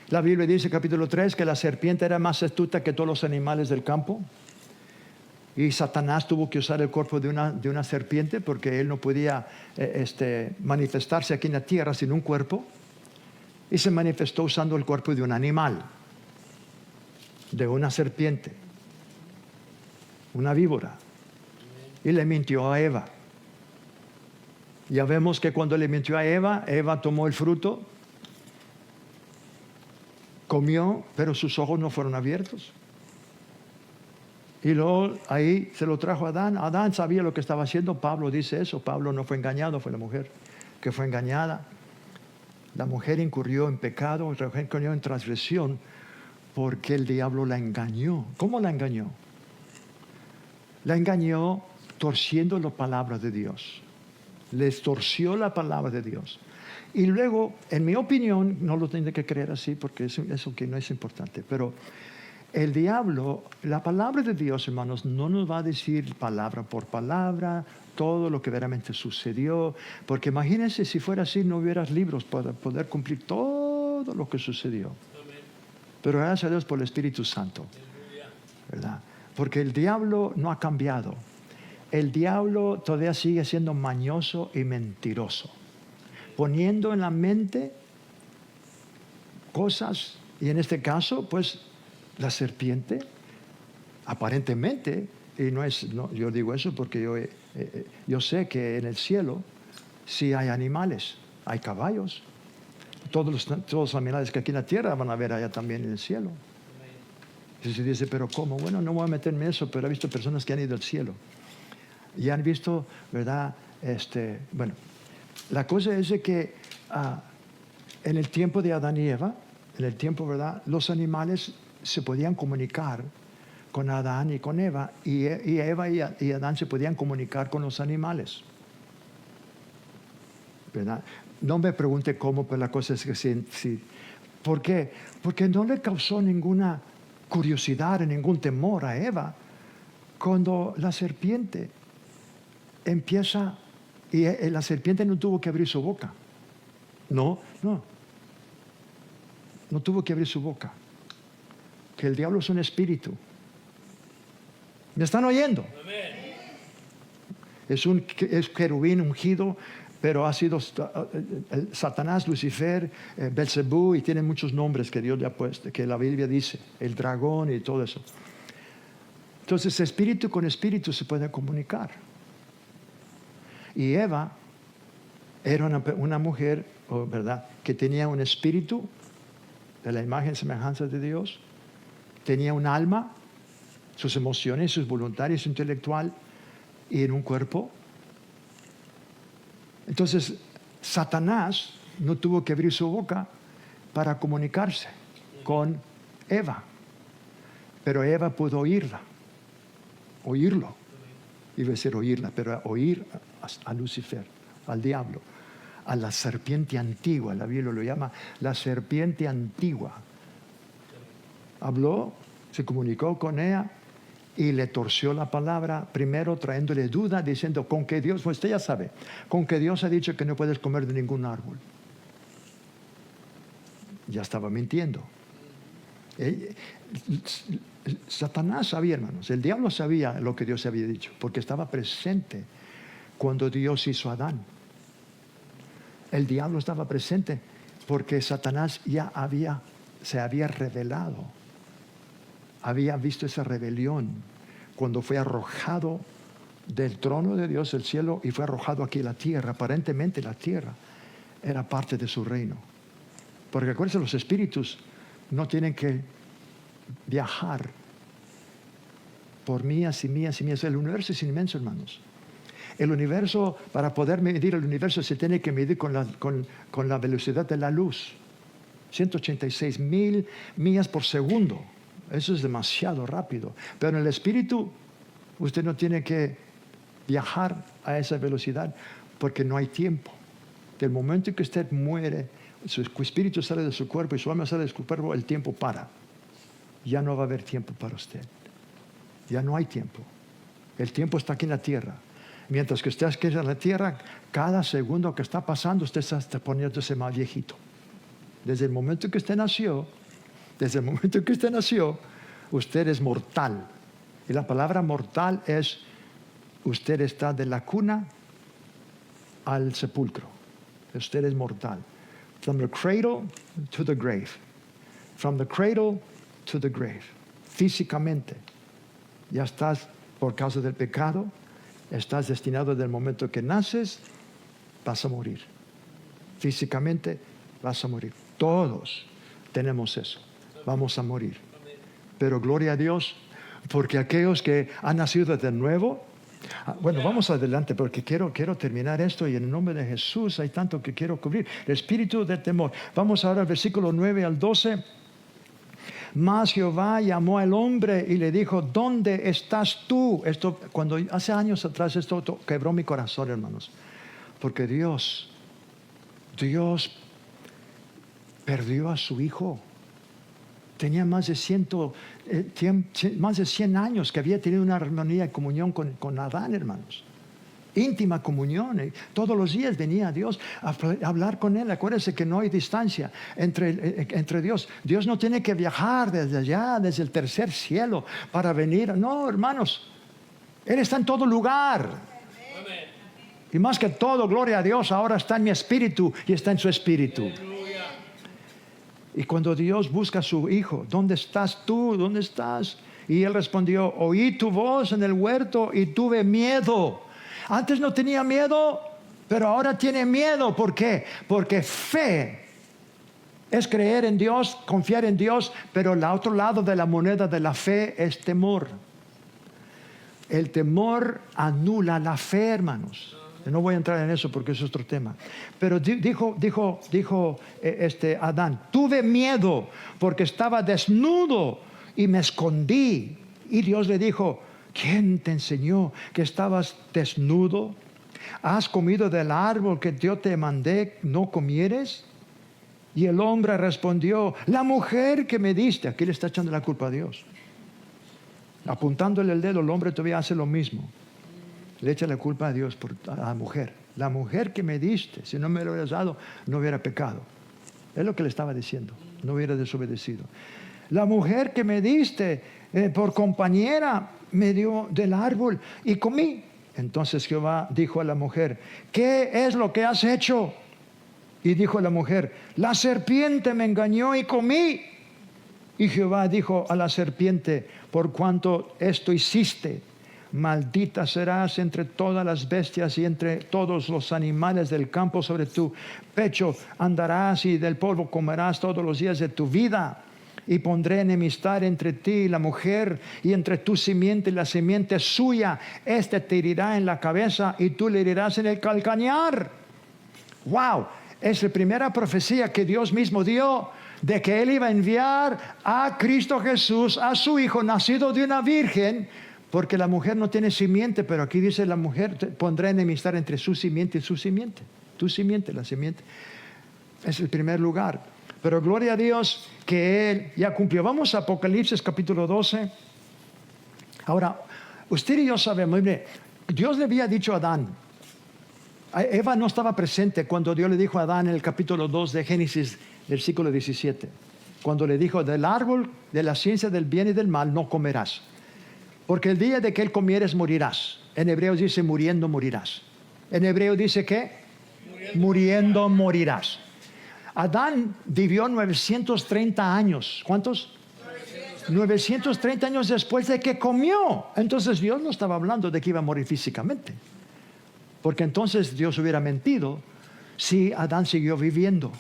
La Biblia dice, capítulo 3, que la serpiente era más astuta que todos los animales del campo. Y Satanás tuvo que usar el cuerpo de una serpiente porque él no podía manifestarse aquí en la tierra sin un cuerpo. Y se manifestó usando el cuerpo de un animal, de una serpiente, una víbora. Y le mintió a Eva. Ya vemos que cuando le mintió a Eva, Eva tomó el fruto, comió, pero sus ojos no fueron abiertos. Y luego ahí se lo trajo a Adán. Adán sabía lo que estaba haciendo. Pablo dice eso. Pablo no fue engañado, fue la mujer que fue engañada. La mujer incurrió en pecado, incurrió en transgresión, porque el diablo la engañó. ¿Cómo la engañó? La engañó torciendo la palabra de Dios. Les torció la palabra de Dios. Y luego, en mi opinión, no lo tiene que creer así porque eso que no es importante, pero el diablo, la palabra de Dios, hermanos, no nos va a decir palabra por palabra todo lo que verdaderamente sucedió, porque imagínense si fuera así, no hubieras libros para poder cumplir todo lo que sucedió. Amén. Pero gracias a Dios por el Espíritu Santo, ¿verdad? Porque el diablo no ha cambiado. El diablo todavía sigue siendo mañoso y mentiroso, poniendo en la mente cosas, y en este caso, pues, la serpiente, aparentemente, y yo digo eso porque yo sé que en el cielo sí hay animales, hay caballos, todos los animales que aquí en la tierra van a ver allá también en el cielo. Y se dice, pero ¿cómo? Bueno, no voy a meterme en eso, pero he visto personas que han ido al cielo y han visto, ¿verdad? Bueno, la cosa es de que en el tiempo de Adán y Eva, en el tiempo, ¿verdad? Los animales se podían comunicar con Adán y con Eva, y Eva y Adán se podían comunicar con los animales, ¿verdad? No me pregunte cómo, pero la cosa es que sí. ¿Por qué? Porque no le causó ninguna curiosidad, ningún temor a Eva cuando la serpiente empieza, y la serpiente no tuvo que abrir su boca. No tuvo que abrir su boca. Que el diablo es un espíritu. ¿Me están oyendo? Amén. Es querubín ungido, pero ha sido Satanás, Lucifer, Belzebú, y tiene muchos nombres que Dios le ha puesto, que la Biblia dice, el dragón y todo eso. Entonces, espíritu con espíritu se puede comunicar. Y Eva era una mujer, ¿verdad?, que tenía un espíritu de la imagen y semejanza de Dios. Tenía un alma, sus emociones, sus voluntades, su intelectual, y en un cuerpo Entonces, Satanás no tuvo que abrir su boca para comunicarse con Eva. Pero Eva pudo oírlo. Iba a decir oírla, pero oír a Lucifer, al diablo, a la serpiente antigua. La Biblia lo llama la serpiente antigua. Habló, se comunicó con ella y le torció la palabra, primero trayéndole duda, diciendo, con que Dios, pues usted ya sabe, con que Dios ha dicho que no puedes comer de ningún árbol. Ya estaba mintiendo. Satanás sabía, hermanos, el diablo sabía lo que Dios había dicho, porque estaba presente cuando Dios hizo a Adán. El diablo estaba presente porque Satanás ya se había revelado, había visto esa rebelión cuando fue arrojado del trono de Dios, el cielo, y fue arrojado aquí a la tierra. Aparentemente la tierra era parte de su reino, porque acuérdense, los espíritus no tienen que viajar por millas y millas y millas. El universo es inmenso, hermanos. El universo, para poder medir el universo, se tiene que medir con la velocidad de la luz. 186,000 millas por segundo. Eso es demasiado rápido. Pero en el espíritu, usted no tiene que viajar a esa velocidad porque no hay tiempo. Del momento en que usted muere, su espíritu sale de su cuerpo y su alma sale de su cuerpo, el tiempo para. Ya no va a haber tiempo para usted. Ya no hay tiempo. El tiempo está aquí en la tierra. Mientras que usted aquí en la tierra, cada segundo que está pasando, usted está poniéndose más viejito. Desde el momento en que usted nació, usted es mortal. Y la palabra mortal es, usted está de la cuna al sepulcro. Usted es mortal. From the cradle to the grave. From the cradle to the grave. Físicamente, ya estás, por causa del pecado, estás destinado desde el momento que naces, vas a morir. Físicamente vas a morir. Todos tenemos eso. Vamos a morir. Pero gloria a Dios, porque aquellos que han nacido de nuevo, bueno, vamos adelante porque quiero terminar esto y en el nombre de Jesús hay tanto que quiero cubrir. El espíritu de temor. Vamos ahora al versículo 9 al 12. Mas Jehová llamó al hombre y le dijo, ¿dónde estás tú? Esto, cuando hace años atrás, esto quebró mi corazón, hermanos. Porque Dios perdió a su hijo. Tenía más de 100 años que había tenido una armonía y comunión con Adán, hermanos. Íntima comunión. Todos los días venía a Dios a hablar con él. Acuérdense que no hay distancia entre Dios. Dios no tiene que viajar desde allá, desde el tercer cielo, para venir. No, hermanos. Él está en todo lugar. Amén. Y más que todo, gloria a Dios, ahora está en mi espíritu y está en su espíritu. Aleluya. Y cuando Dios busca a su hijo, ¿dónde estás tú? ¿Dónde estás? Y él respondió, oí tu voz en el huerto y tuve miedo. Antes no tenía miedo, pero ahora tiene miedo. ¿Por qué? Porque fe es creer en Dios, confiar en Dios, pero el otro lado de la moneda de la fe es temor. El temor anula la fe, hermanos. No voy a entrar en eso porque es otro tema. Pero dijo Adán, tuve miedo porque estaba desnudo y me escondí. Y Dios le dijo, ¿quién te enseñó que estabas desnudo? ¿Has comido del árbol que yo te mandé no comieres? Y el hombre respondió, la mujer que me diste. Aquí le está echando la culpa a Dios. Apuntándole el dedo, el hombre todavía hace lo mismo. Le echa la culpa a Dios a la mujer. La mujer que me diste, si no me lo hubieras dado, no hubiera pecado. Es lo que le estaba diciendo. No hubiera desobedecido. La mujer que me diste por compañera me dio del árbol y comí. Entonces Jehová dijo a la mujer, ¿qué es lo que has hecho? Y dijo la mujer, la serpiente me engañó y comí. Y Jehová dijo a la serpiente, por cuanto esto hiciste, maldita serás entre todas las bestias y entre todos los animales del campo. Sobre tu pecho andarás y del polvo comerás todos los días de tu vida. Y pondré enemistad entre ti y la mujer, y entre tu simiente y la simiente suya. Este te herirá en la cabeza y tú le herirás en el calcañar. Wow, es la primera profecía que Dios mismo dio de que Él iba a enviar a Cristo Jesús, a su Hijo, nacido de una virgen, porque la mujer no tiene simiente, pero aquí dice la mujer pondrá enemistad entre su simiente y su simiente. Tu simiente, la simiente. Es el primer lugar. Pero gloria a Dios que Él ya cumplió. Vamos a Apocalipsis capítulo 12. Ahora, usted y yo sabemos, mire, Dios le había dicho a Adán. Eva no estaba presente cuando Dios le dijo a Adán en el capítulo 2 de Génesis, versículo 17. Cuando le dijo, del árbol de la ciencia del bien y del mal no comerás. Porque el día de que él comieres morirás. En hebreo dice muriendo morirás. En hebreo dice ¿qué? Muriendo morirás. Adán vivió 930 años. ¿Cuántos? 930 años después de que comió. Entonces Dios no estaba hablando de que iba a morir físicamente. Porque entonces Dios hubiera mentido si Adán siguió viviendo.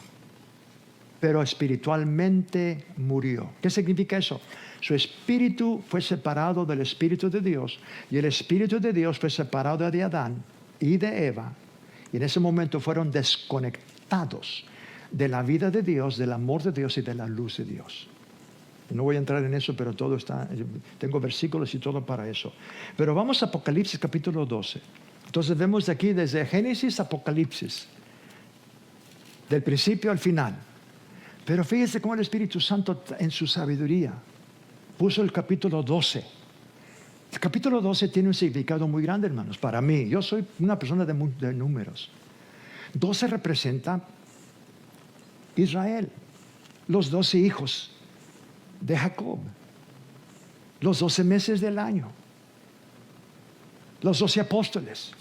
Pero espiritualmente murió. ¿Qué significa eso? Su espíritu fue separado del espíritu de Dios. Y el espíritu de Dios fue separado de Adán y de Eva. Y en ese momento fueron desconectados de la vida de Dios, del amor de Dios y de la luz de Dios. No voy a entrar en eso, pero todo está, tengo versículos y todo para eso. Pero vamos a Apocalipsis capítulo 12. Entonces vemos de aquí desde Génesis a Apocalipsis, del principio al final. Pero fíjese cómo el Espíritu Santo en su sabiduría puso el capítulo 12. El capítulo 12 tiene un significado muy grande, hermanos, para mí. Yo soy una persona de números. 12 representa Israel, los 12 hijos de Jacob, los 12 meses del año, los 12 apóstoles,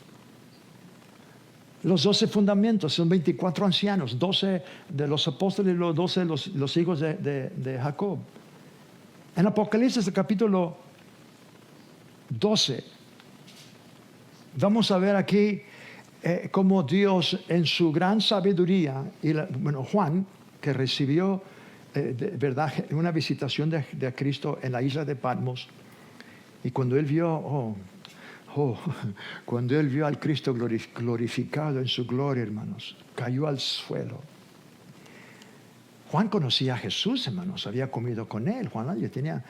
los 12 fundamentos, son 24 ancianos, 12 de los apóstoles y los 12 los hijos de Jacob. En Apocalipsis, el capítulo 12, vamos a ver aquí cómo Dios en su gran sabiduría, Juan, que recibió verdad, una visitación de Cristo en la isla de Patmos, y cuando él vio, cuando él vio al Cristo glorificado en su gloria, hermanos, cayó al suelo. Juan conocía a Jesús, hermanos, había comido con él. Juan ya tenía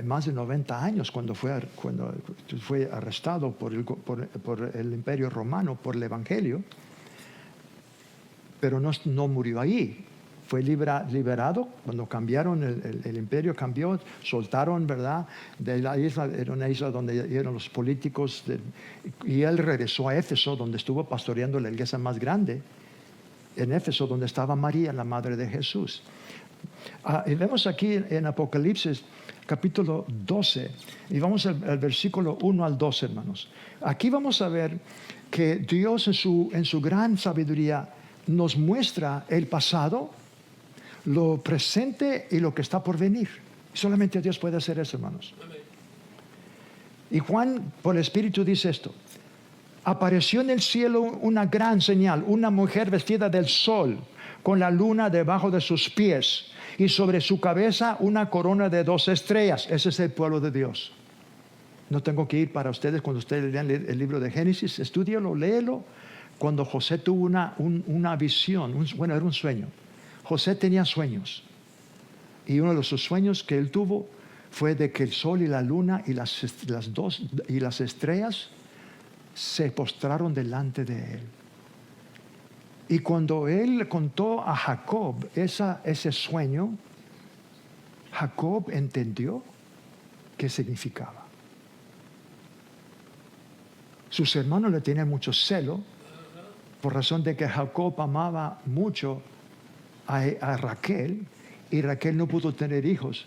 más de 90 años cuando fue arrestado por el Imperio Romano, por el Evangelio, pero no murió ahí. Fue liberado cuando cambiaron, el imperio cambió, soltaron, ¿verdad? De la isla, era una isla donde eran los políticos, y él regresó a Éfeso, donde estuvo pastoreando la iglesia más grande, en Éfeso, donde estaba María, la madre de Jesús. Y vemos aquí en Apocalipsis, capítulo 12, y vamos al versículo 1 al 12, hermanos. Aquí vamos a ver que Dios en su gran sabiduría nos muestra el pasado, lo presente y lo que está por venir. Solamente Dios puede hacer eso, hermanos. Amén. Y Juan, por el Espíritu, dice esto: apareció en el cielo una gran señal, una mujer vestida del sol, con la luna debajo de sus pies, y sobre su cabeza una corona de 2 estrellas. Ese es el pueblo de Dios. No tengo que ir para ustedes. Cuando ustedes lean el libro de Génesis, estúdialo, léelo. Cuando José tuvo una visión, era un sueño. José tenía sueños, y uno de sus sueños que él tuvo fue de que el sol y la luna y las estrellas se postraron delante de él. Y cuando él le contó a Jacob ese sueño, Jacob entendió qué significaba. Sus hermanos le tenían mucho celo, por razón de que Jacob amaba mucho a Raquel, y Raquel no pudo tener hijos.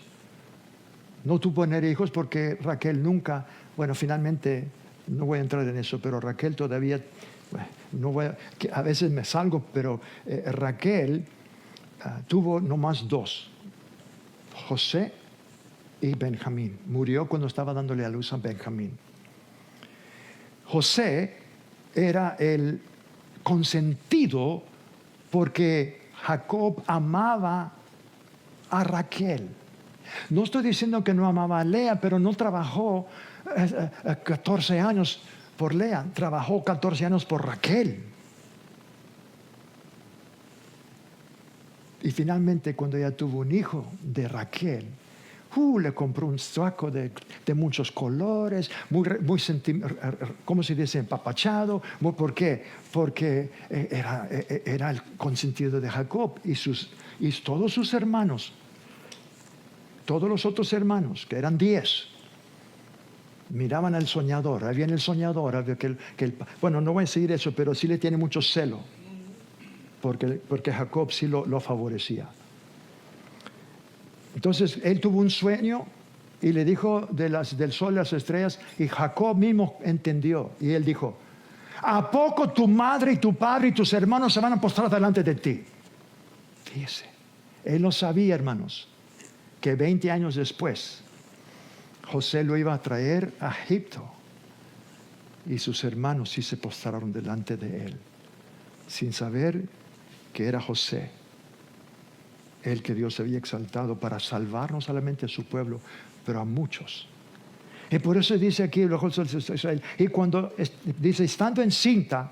No tuvo tener hijos porque Raquel nunca, finalmente, no voy a entrar en eso, pero Raquel todavía, a veces me salgo, pero Raquel tuvo nomás 2, José y Benjamín. Murió cuando estaba dándole a luz a Benjamín. José era el consentido porque Jacob amaba a Raquel. No estoy diciendo que no amaba a Lea, pero no trabajó 14 años por Lea, trabajó 14 años por Raquel. Y finalmente, cuando ella tuvo un hijo de Raquel, le compró un saco de muchos colores, muy ¿cómo se dice? Empapachado. ¿Por qué? Porque era el consentido de Jacob y todos sus hermanos, todos los otros hermanos, que eran 10, miraban al soñador. Ahí viene el soñador. Bueno, no voy a seguir eso, pero sí le tiene mucho celo, porque Jacob sí lo favorecía. Entonces él tuvo un sueño y le dijo del sol y las estrellas, y Jacob mismo entendió, y él dijo: ¿a poco tu madre y tu padre y tus hermanos se van a postrar delante de ti? Fíjese, él no sabía, hermanos, que 20 años después José lo iba a traer a Egipto, y sus hermanos sí se postraron delante de él, sin saber que era José el que Dios había exaltado para salvar no solamente a su pueblo, pero a muchos. Y por eso dice aquí Israel, y cuando dice, estando encinta,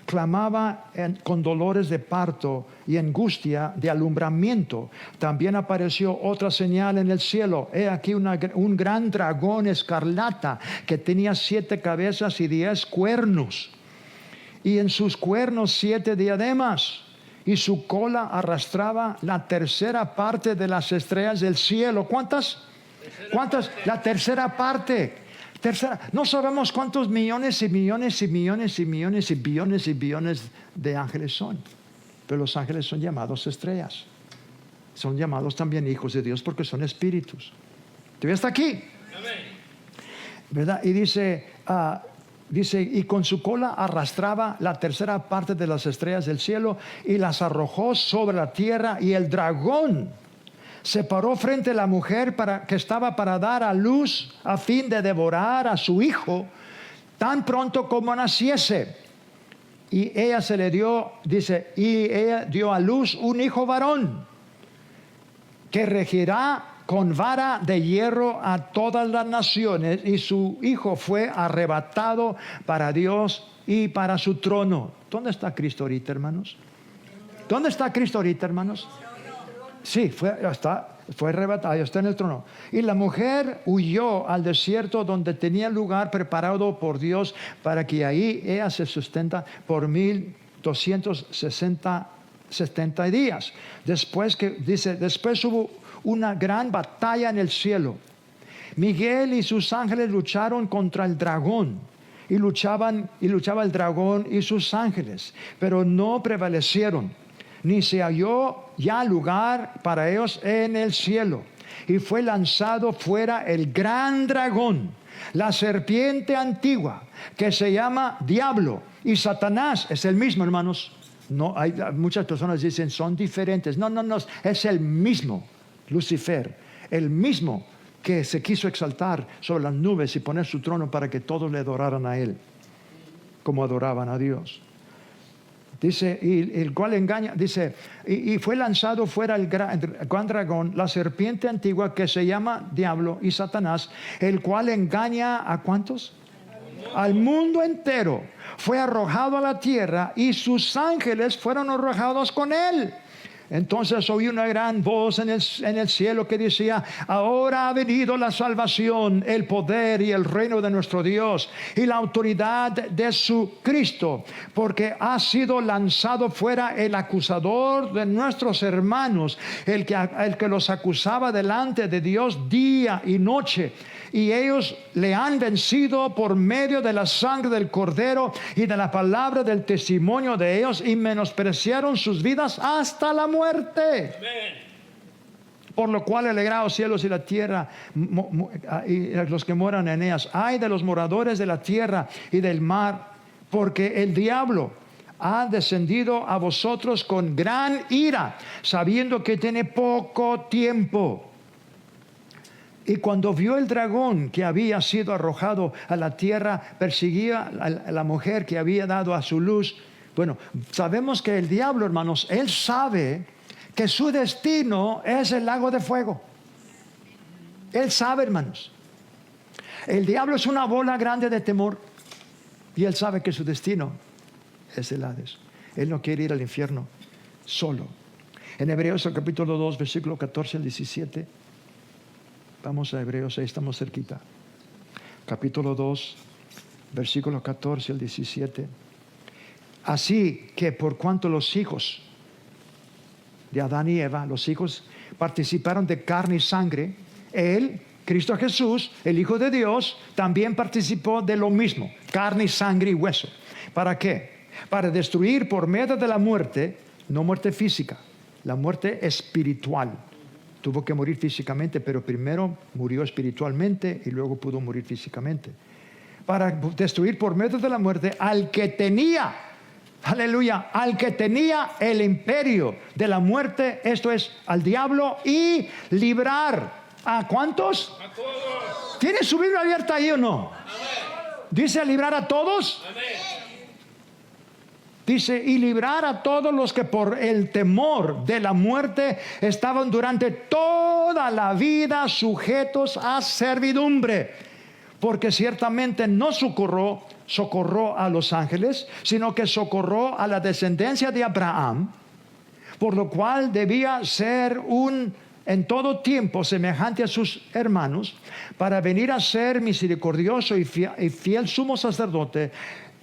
clamaba con dolores de parto y angustia de alumbramiento. También apareció otra señal en el cielo. He aquí un gran dragón escarlata que tenía 7 cabezas y 10 cuernos, y en sus cuernos 7 diademas. Y su cola arrastraba la tercera parte de las estrellas del cielo. ¿Cuántas? La tercera parte. No sabemos cuántos millones y millones y millones y millones y billones y billones de ángeles son. Pero los ángeles son llamados estrellas. Son llamados también hijos de Dios porque son espíritus. ¿Te ves hasta aquí? ¿Verdad? Y dice, y con su cola arrastraba la tercera parte de las estrellas del cielo y las arrojó sobre la tierra, y el dragón se paró frente a la mujer que estaba para dar a luz, a fin de devorar a su hijo tan pronto como naciese. Y ella se le dio, dice, y ella dio a luz un hijo varón que regirá con vara de hierro a todas las naciones, y su hijo fue arrebatado para Dios y para su trono. ¿Dónde está Cristo ahorita, hermanos? ¿Dónde está Cristo ahorita, hermanos? Sí, fue arrebatado, está en el trono. Y la mujer huyó al desierto, donde tenía lugar preparado por Dios, para que ahí ella se sustenta por 1270 días. Después hubo una gran batalla en el cielo. Miguel y sus ángeles lucharon contra el dragón, y luchaba el dragón y sus ángeles, pero no prevalecieron, ni se halló ya lugar para ellos en el cielo. Y fue lanzado fuera el gran dragón, la serpiente antigua, que se llama Diablo y Satanás. Es el mismo, hermanos. No, muchas personas dicen son diferentes. No, es el mismo. Lucifer, el mismo que se quiso exaltar sobre las nubes y poner su trono para que todos le adoraran a él, como adoraban a Dios. Dice, y el cual engaña, dice, y fue lanzado fuera el gran dragón, la serpiente antigua, que se llama Diablo y Satanás, el cual engaña ¿a cuántos? Al mundo entero. Fue arrojado a la tierra, y sus ángeles fueron arrojados con él. Entonces oí una gran voz en el cielo que decía: ahora ha venido la salvación, el poder y el reino de nuestro Dios y la autoridad de su Cristo, porque ha sido lanzado fuera el acusador de nuestros hermanos, el que los acusaba delante de Dios día y noche. Y ellos le han vencido por medio de la sangre del Cordero y de la palabra del testimonio de ellos, y menospreciaron sus vidas hasta la muerte. Amén. Por lo cual alegraos cielos y la tierra, y los que moran en ellas. Ay de los moradores de la tierra y del mar, porque el diablo ha descendido a vosotros con gran ira, sabiendo que tiene poco tiempo. Y cuando vio el dragón que había sido arrojado a la tierra, perseguía a la mujer que había dado a su luz. Bueno, sabemos que el diablo, hermanos, él sabe que su destino es el lago de fuego. Él sabe, hermanos. El diablo es una bola grande de temor, y él sabe que su destino es el Hades. Él no quiere ir al infierno solo. En Hebreos, el capítulo 2, versículo 14 al 17. Vamos a Hebreos, ahí estamos cerquita. Capítulo 2, versículo 14 al 17. Así que por cuanto los hijos de Adán y Eva, los hijos participaron de carne y sangre, Él, Cristo Jesús, el Hijo de Dios, también participó de lo mismo, carne y sangre y hueso. ¿Para qué? Para destruir por medio de la muerte, no muerte física, la muerte espiritual. Tuvo que morir físicamente, pero primero murió espiritualmente y luego pudo morir físicamente. Para destruir por medio de la muerte al que tenía, aleluya, al que tenía el imperio de la muerte, esto es, al diablo, y librar. ¿A cuántos? A todos. ¿Tiene su Biblia abierta ahí o no? Amén. ¿Dice librar a todos? Amén. Dice, y librar a todos los que por el temor de la muerte estaban durante toda la vida sujetos a servidumbre. Porque ciertamente no socorró a los ángeles, sino que socorró a la descendencia de Abraham, por lo cual debía ser en todo tiempo semejante a sus hermanos, para venir a ser misericordioso y fiel sumo sacerdote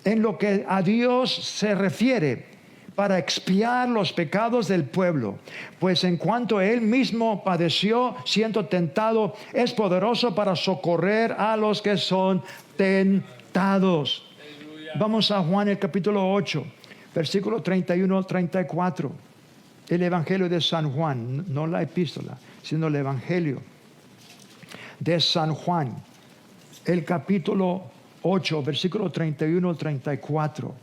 en lo que a Dios se refiere, para expiar los pecados del pueblo. Pues en cuanto Él mismo padeció siendo tentado, es poderoso para socorrer a los que son tentados. Aleluya. Vamos a Juan el capítulo 8, versículo 31 al 34. El Evangelio de San Juan, no la epístola, sino el Evangelio de San Juan, el capítulo 8, versículo 31 al 34.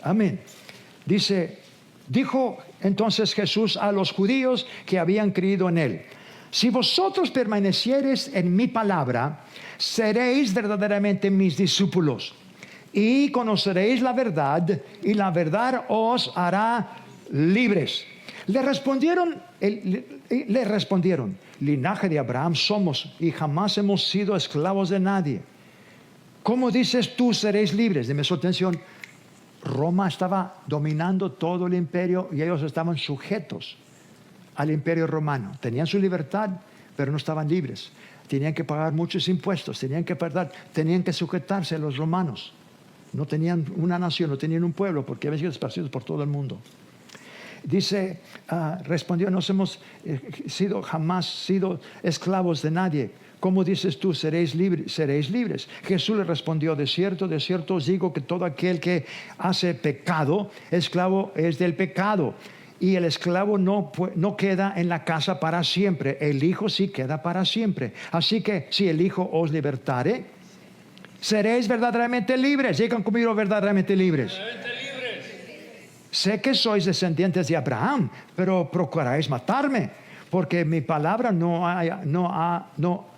Amén. Dijo entonces Jesús a los judíos que habían creído en Él: si vosotros permaneciereis en mi palabra, seréis verdaderamente mis discípulos, y conoceréis la verdad, y la verdad os hará libres. Le respondieron, linaje de Abraham somos, y jamás hemos sido esclavos de nadie. ¿Cómo dices tú seréis libres? Deme su atención. Roma estaba dominando todo el imperio y ellos estaban sujetos al imperio romano. Tenían su libertad, pero no estaban libres. Tenían que pagar muchos impuestos, tenían que sujetarse a los romanos. No tenían una nación, no tenían un pueblo, porque habían sido esparcidos por todo el mundo. Dice, respondió: no hemos jamás sido esclavos de nadie. ¿Cómo dices tú seréis libres? Jesús le respondió: de cierto os digo que todo aquel que hace pecado, esclavo es del pecado. Y el esclavo no queda en la casa para siempre, el Hijo sí queda para siempre. Así que si el Hijo os libertare, seréis verdaderamente libres. Digan conmigo: verdaderamente libres. Sé que sois descendientes de Abraham, pero procuráis matarme, porque mi palabra no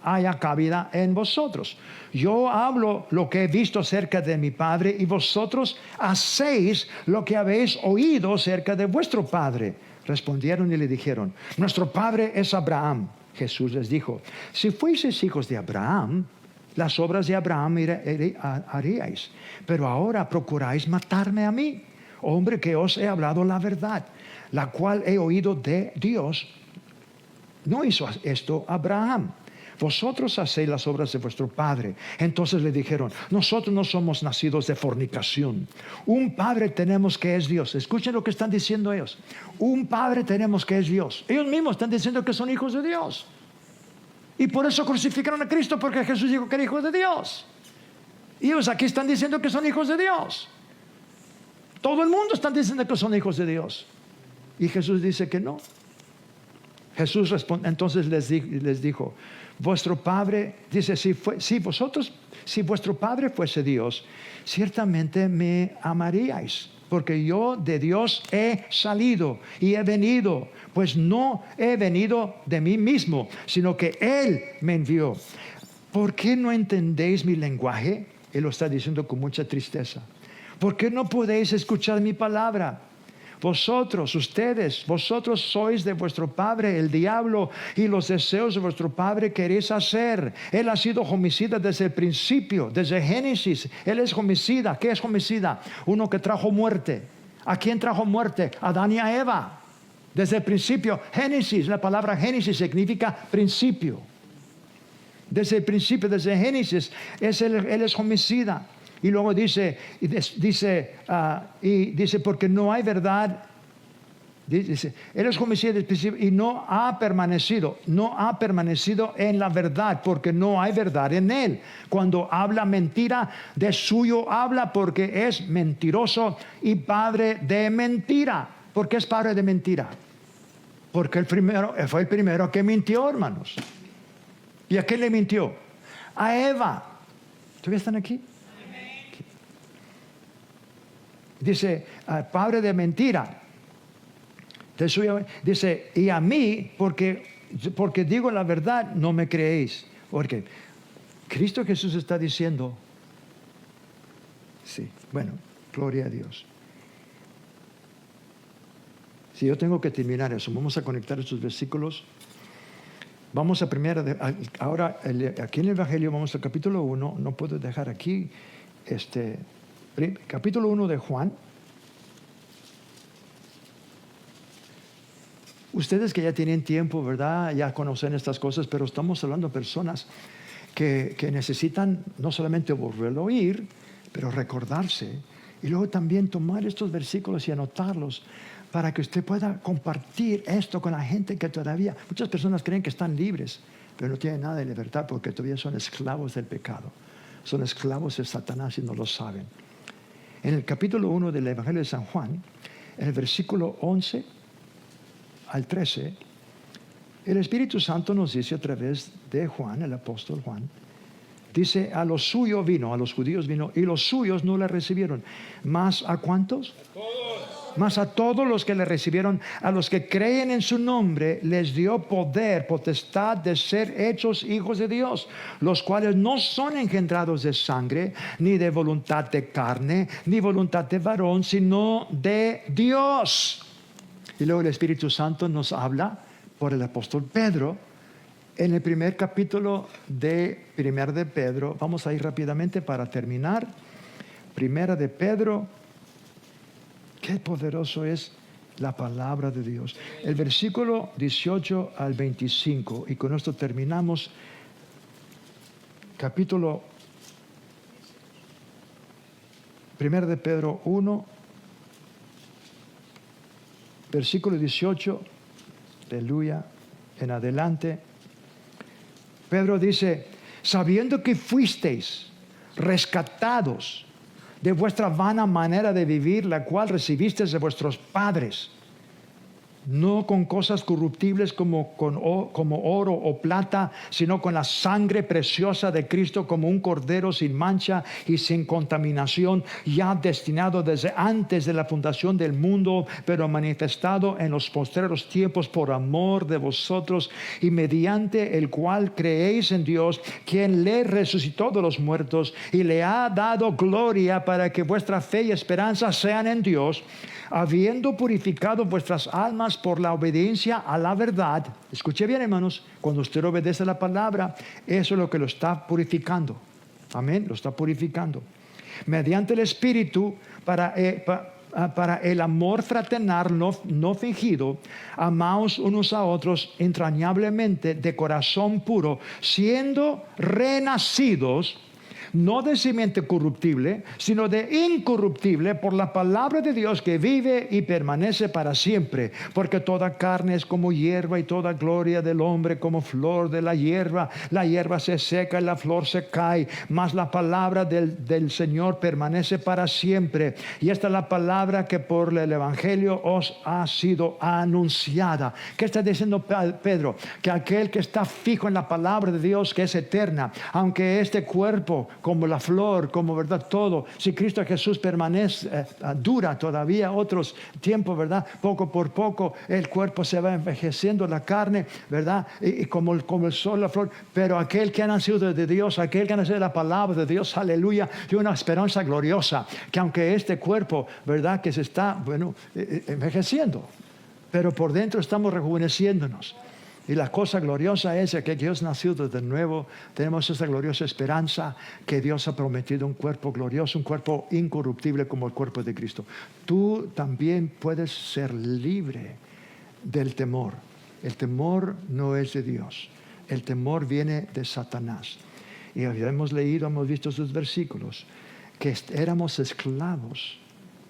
haya cabida en vosotros. Yo hablo lo que he visto cerca de mi Padre, y vosotros hacéis lo que habéis oído cerca de vuestro padre. Respondieron y le dijeron: nuestro padre es Abraham. Jesús les dijo: si fueseis hijos de Abraham, las obras de Abraham haríais, pero ahora procuráis matarme a mí, hombre que os he hablado la verdad, la cual he oído de Dios. No hizo esto Abraham. Vosotros hacéis las obras de vuestro padre. Entonces le dijeron: nosotros no somos nacidos de fornicación. Un padre tenemos que es Dios. Escuchen lo que están diciendo ellos. Un padre tenemos que es Dios. Ellos mismos están diciendo que son hijos de Dios. Y por eso crucificaron a Cristo, porque Jesús dijo que era hijo de Dios. Y ellos aquí están diciendo que son hijos de Dios. Todo el mundo está diciendo que son hijos de Dios. Y Jesús dice que no. Jesús responde, entonces les dijo: vuestro padre, dice, si vuestro padre fuese Dios, ciertamente me amaríais, porque yo de Dios he salido y he venido, pues no he venido de mí mismo, sino que Él me envió. ¿Por qué no entendéis mi lenguaje? Él lo está diciendo con mucha tristeza. ¿Por qué no podéis escuchar mi palabra? Vosotros sois de vuestro padre el diablo, y los deseos de vuestro padre queréis hacer. Él ha sido homicida desde el principio, desde Génesis. Él es homicida. ¿Qué es homicida? Uno que trajo muerte. ¿A quién trajo muerte? A Adán y a Eva. Desde el principio, Génesis, la palabra Génesis significa principio. Desde el principio, desde Génesis, Él es homicida. Y luego dice, porque no hay verdad. Dice, Él es homicida desde el principio y no ha permanecido en la verdad, porque no hay verdad en Él. Cuando habla mentira, de suyo habla, porque es mentiroso y padre de mentira. ¿Por qué es padre de mentira? Porque fue el primero que mintió, hermanos. ¿Y a quién le mintió? A Eva. ¿Todavía están aquí? Dice, padre de mentira. Dice, y a mí, porque digo la verdad, no me creéis. Porque Cristo Jesús está diciendo, sí, bueno, gloria a Dios. Si yo tengo que terminar eso, vamos a conectar estos versículos. Vamos a ahora aquí en el Evangelio, vamos al capítulo 1, no puedo dejar aquí, capítulo 1 de Juan. Ustedes que ya tienen tiempo, ¿verdad? Ya conocen estas cosas, pero estamos hablando de personas que necesitan no solamente volverlo a oír, pero recordarse. Y luego también tomar estos versículos y anotarlos para que usted pueda compartir esto con la gente que todavía... Muchas personas creen que están libres, pero no tienen nada de libertad porque todavía son esclavos del pecado. Son esclavos de Satanás y no lo saben. En el capítulo 1 del Evangelio de San Juan, en el versículo 11 al 13, el Espíritu Santo nos dice a través de Juan, el apóstol Juan, dice, a los suyos vino, a los judíos vino, y los suyos no le recibieron. ¿Más a cuántos? A todos. Más a todos los que le recibieron, a los que creen en su nombre, les dio poder, potestad de ser hechos hijos de Dios, los cuales no son engendrados de sangre, ni de voluntad de carne, ni voluntad de varón, sino de Dios. Y luego el Espíritu Santo nos habla por el apóstol Pedro en el primer capítulo de Primera de Pedro. Vamos a ir rápidamente para terminar. Primera de Pedro. Qué poderoso es la palabra de Dios. El versículo 18 al 25. Y con esto terminamos. Capítulo Primera de Pedro 1. Versículo 18, aleluya, en adelante. Pedro dice, sabiendo que fuisteis rescatados de vuestra vana manera de vivir, la cual recibisteis de vuestros padres, no con cosas corruptibles como oro o plata, sino con la sangre preciosa de Cristo, como un cordero sin mancha y sin contaminación, ya destinado desde antes de la fundación del mundo, pero manifestado en los postreros tiempos por amor de vosotros, y mediante el cual creéis en Dios, quien le resucitó de los muertos y le ha dado gloria, para que vuestra fe y esperanza sean en Dios, habiendo purificado vuestras almas por la obediencia a la verdad. Escuche bien, hermanos, cuando usted obedece a la palabra, eso es lo que lo está purificando. Amén, lo está purificando. Mediante el Espíritu, para el amor fraternal no fingido, amaos unos a otros entrañablemente de corazón puro, siendo renacidos, no de simiente corruptible, sino de incorruptible, por la palabra de Dios que vive y permanece para siempre. Porque toda carne es como hierba, y toda gloria del hombre como flor de la hierba. La hierba se seca y la flor se cae, mas la palabra del Señor permanece para siempre. Y esta es la palabra que por el Evangelio os ha sido anunciada. ¿Qué está diciendo Pedro? Que aquel que está fijo en la palabra de Dios, que es eterna, aunque este cuerpo, como la flor, como verdad, todo, si Cristo Jesús permanece, dura todavía otros tiempos, verdad, poco por poco el cuerpo se va envejeciendo, la carne, verdad, y como el sol, la flor, pero aquel que ha nacido de Dios, aquel que ha nacido de la palabra de Dios, aleluya, tiene una esperanza gloriosa, que aunque este cuerpo, verdad, que se está, envejeciendo, pero por dentro estamos rejuveneciéndonos. Y la cosa gloriosa es que Dios nació de nuevo. Tenemos esa gloriosa esperanza que Dios ha prometido un cuerpo glorioso, un cuerpo incorruptible como el cuerpo de Cristo. Tú también puedes ser libre del temor. El temor no es de Dios. El temor viene de Satanás. Y hemos leído, hemos visto esos versículos, que éramos esclavos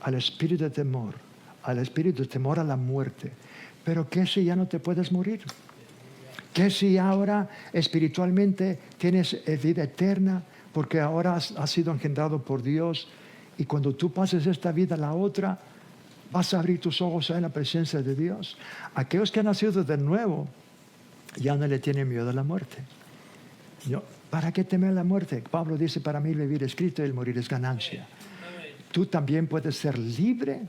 al espíritu de temor, al espíritu de temor a la muerte. Pero ¿qué si ya no te puedes morir? ¿Qué si ahora espiritualmente tienes vida eterna? Porque ahora has sido engendrado por Dios. Y cuando tú pases esta vida a la otra, vas a abrir tus ojos en la presencia de Dios. Aquellos que han nacido de nuevo ya no le tienen miedo a la muerte. ¿Para qué temer la muerte? Pablo dice, para mí vivir es Cristo y el morir es ganancia. Tú también puedes ser libre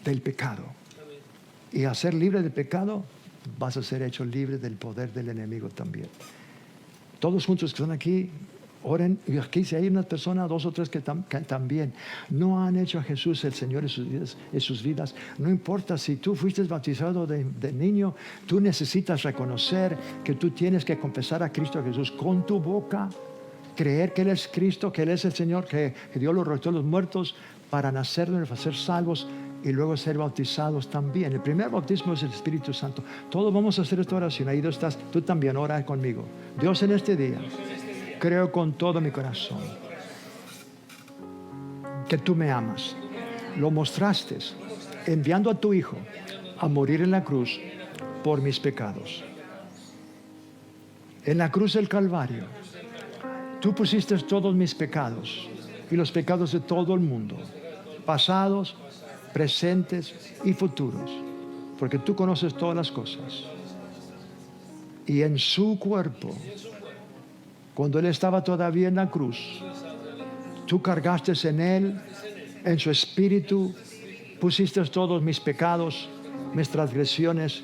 del pecado. Y al ser libre del pecado, vas a ser hecho libre del poder del enemigo también. Todos juntos que están aquí, oren. Y aquí si hay una persona, 2 o 3 que también no han hecho a Jesús el Señor en sus vidas, no importa si tú fuiste bautizado de niño, tú necesitas reconocer que tú tienes que confesar a Cristo Jesús con tu boca, creer que Él es Cristo, que Él es el Señor, que Dios lo resucitó de los muertos para nacer, para ser salvos y luego ser bautizados también. El primer bautismo es el Espíritu Santo. Todos vamos a hacer esta oración. Ahí estás, tú también ora conmigo. Dios, en este día creo con todo mi corazón que tú me amas. Lo mostraste enviando a tu Hijo a morir en la cruz por mis pecados. En la cruz del Calvario, tú pusiste todos mis pecados y los pecados de todo el mundo, pasados, presentes y futuros, porque tú conoces todas las cosas. Y en su cuerpo, cuando Él estaba todavía en la cruz, tú cargaste en Él, en su espíritu, pusiste todos mis pecados, mis transgresiones,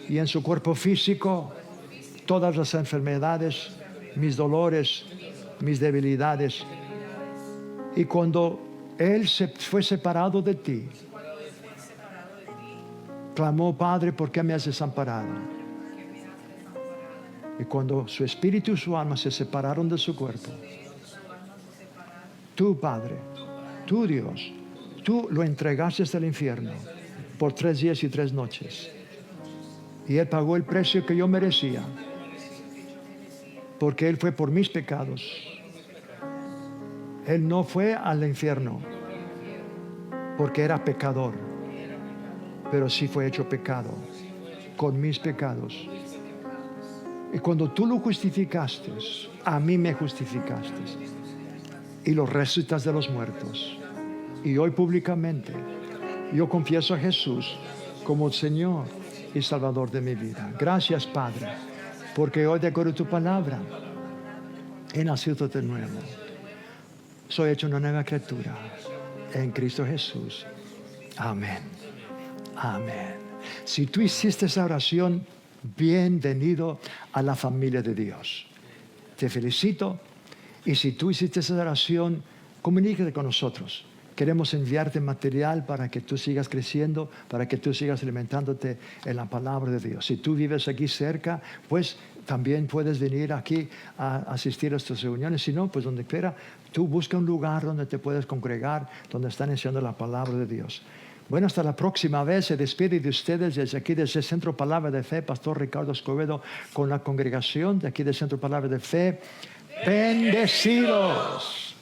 y en su cuerpo físico, todas las enfermedades, mis dolores, mis debilidades. Y cuando Él fue separado de ti, clamó, Padre, ¿por qué me has desamparado? Y cuando su espíritu y su alma se separaron de su cuerpo, tú, Padre, tú, Dios, tú lo entregaste al infierno por 3 días y 3 noches. Y Él pagó el precio que yo merecía, porque Él fue por mis pecados. Él no fue al infierno porque era pecador, pero sí fue hecho pecado con mis pecados. Y cuando tú lo justificaste, a mí me justificaste y lo resucitas de los muertos. Y hoy públicamente yo confieso a Jesús como el Señor y Salvador de mi vida. Gracias, Padre, porque hoy, de acuerdo a tu palabra, he nacido de nuevo. Soy hecho una nueva criatura en Cristo Jesús. Amén. Amén. Si tú hiciste esa oración, bienvenido a la familia de Dios. Te felicito. Y si tú hiciste esa oración, comunícate con nosotros. Queremos enviarte material para que tú sigas creciendo, para que tú sigas alimentándote en la palabra de Dios. Si tú vives aquí cerca, pues también puedes venir aquí a asistir a estas reuniones. Si no, pues donde quiera, tú busca un lugar donde te puedes congregar, donde están enseñando la palabra de Dios. Bueno, hasta la próxima vez. Se despide de ustedes desde aquí, desde el Centro Palabra de Fe, Pastor Ricardo Escobedo, con la congregación de aquí del Centro Palabra de Fe. Bendecidos.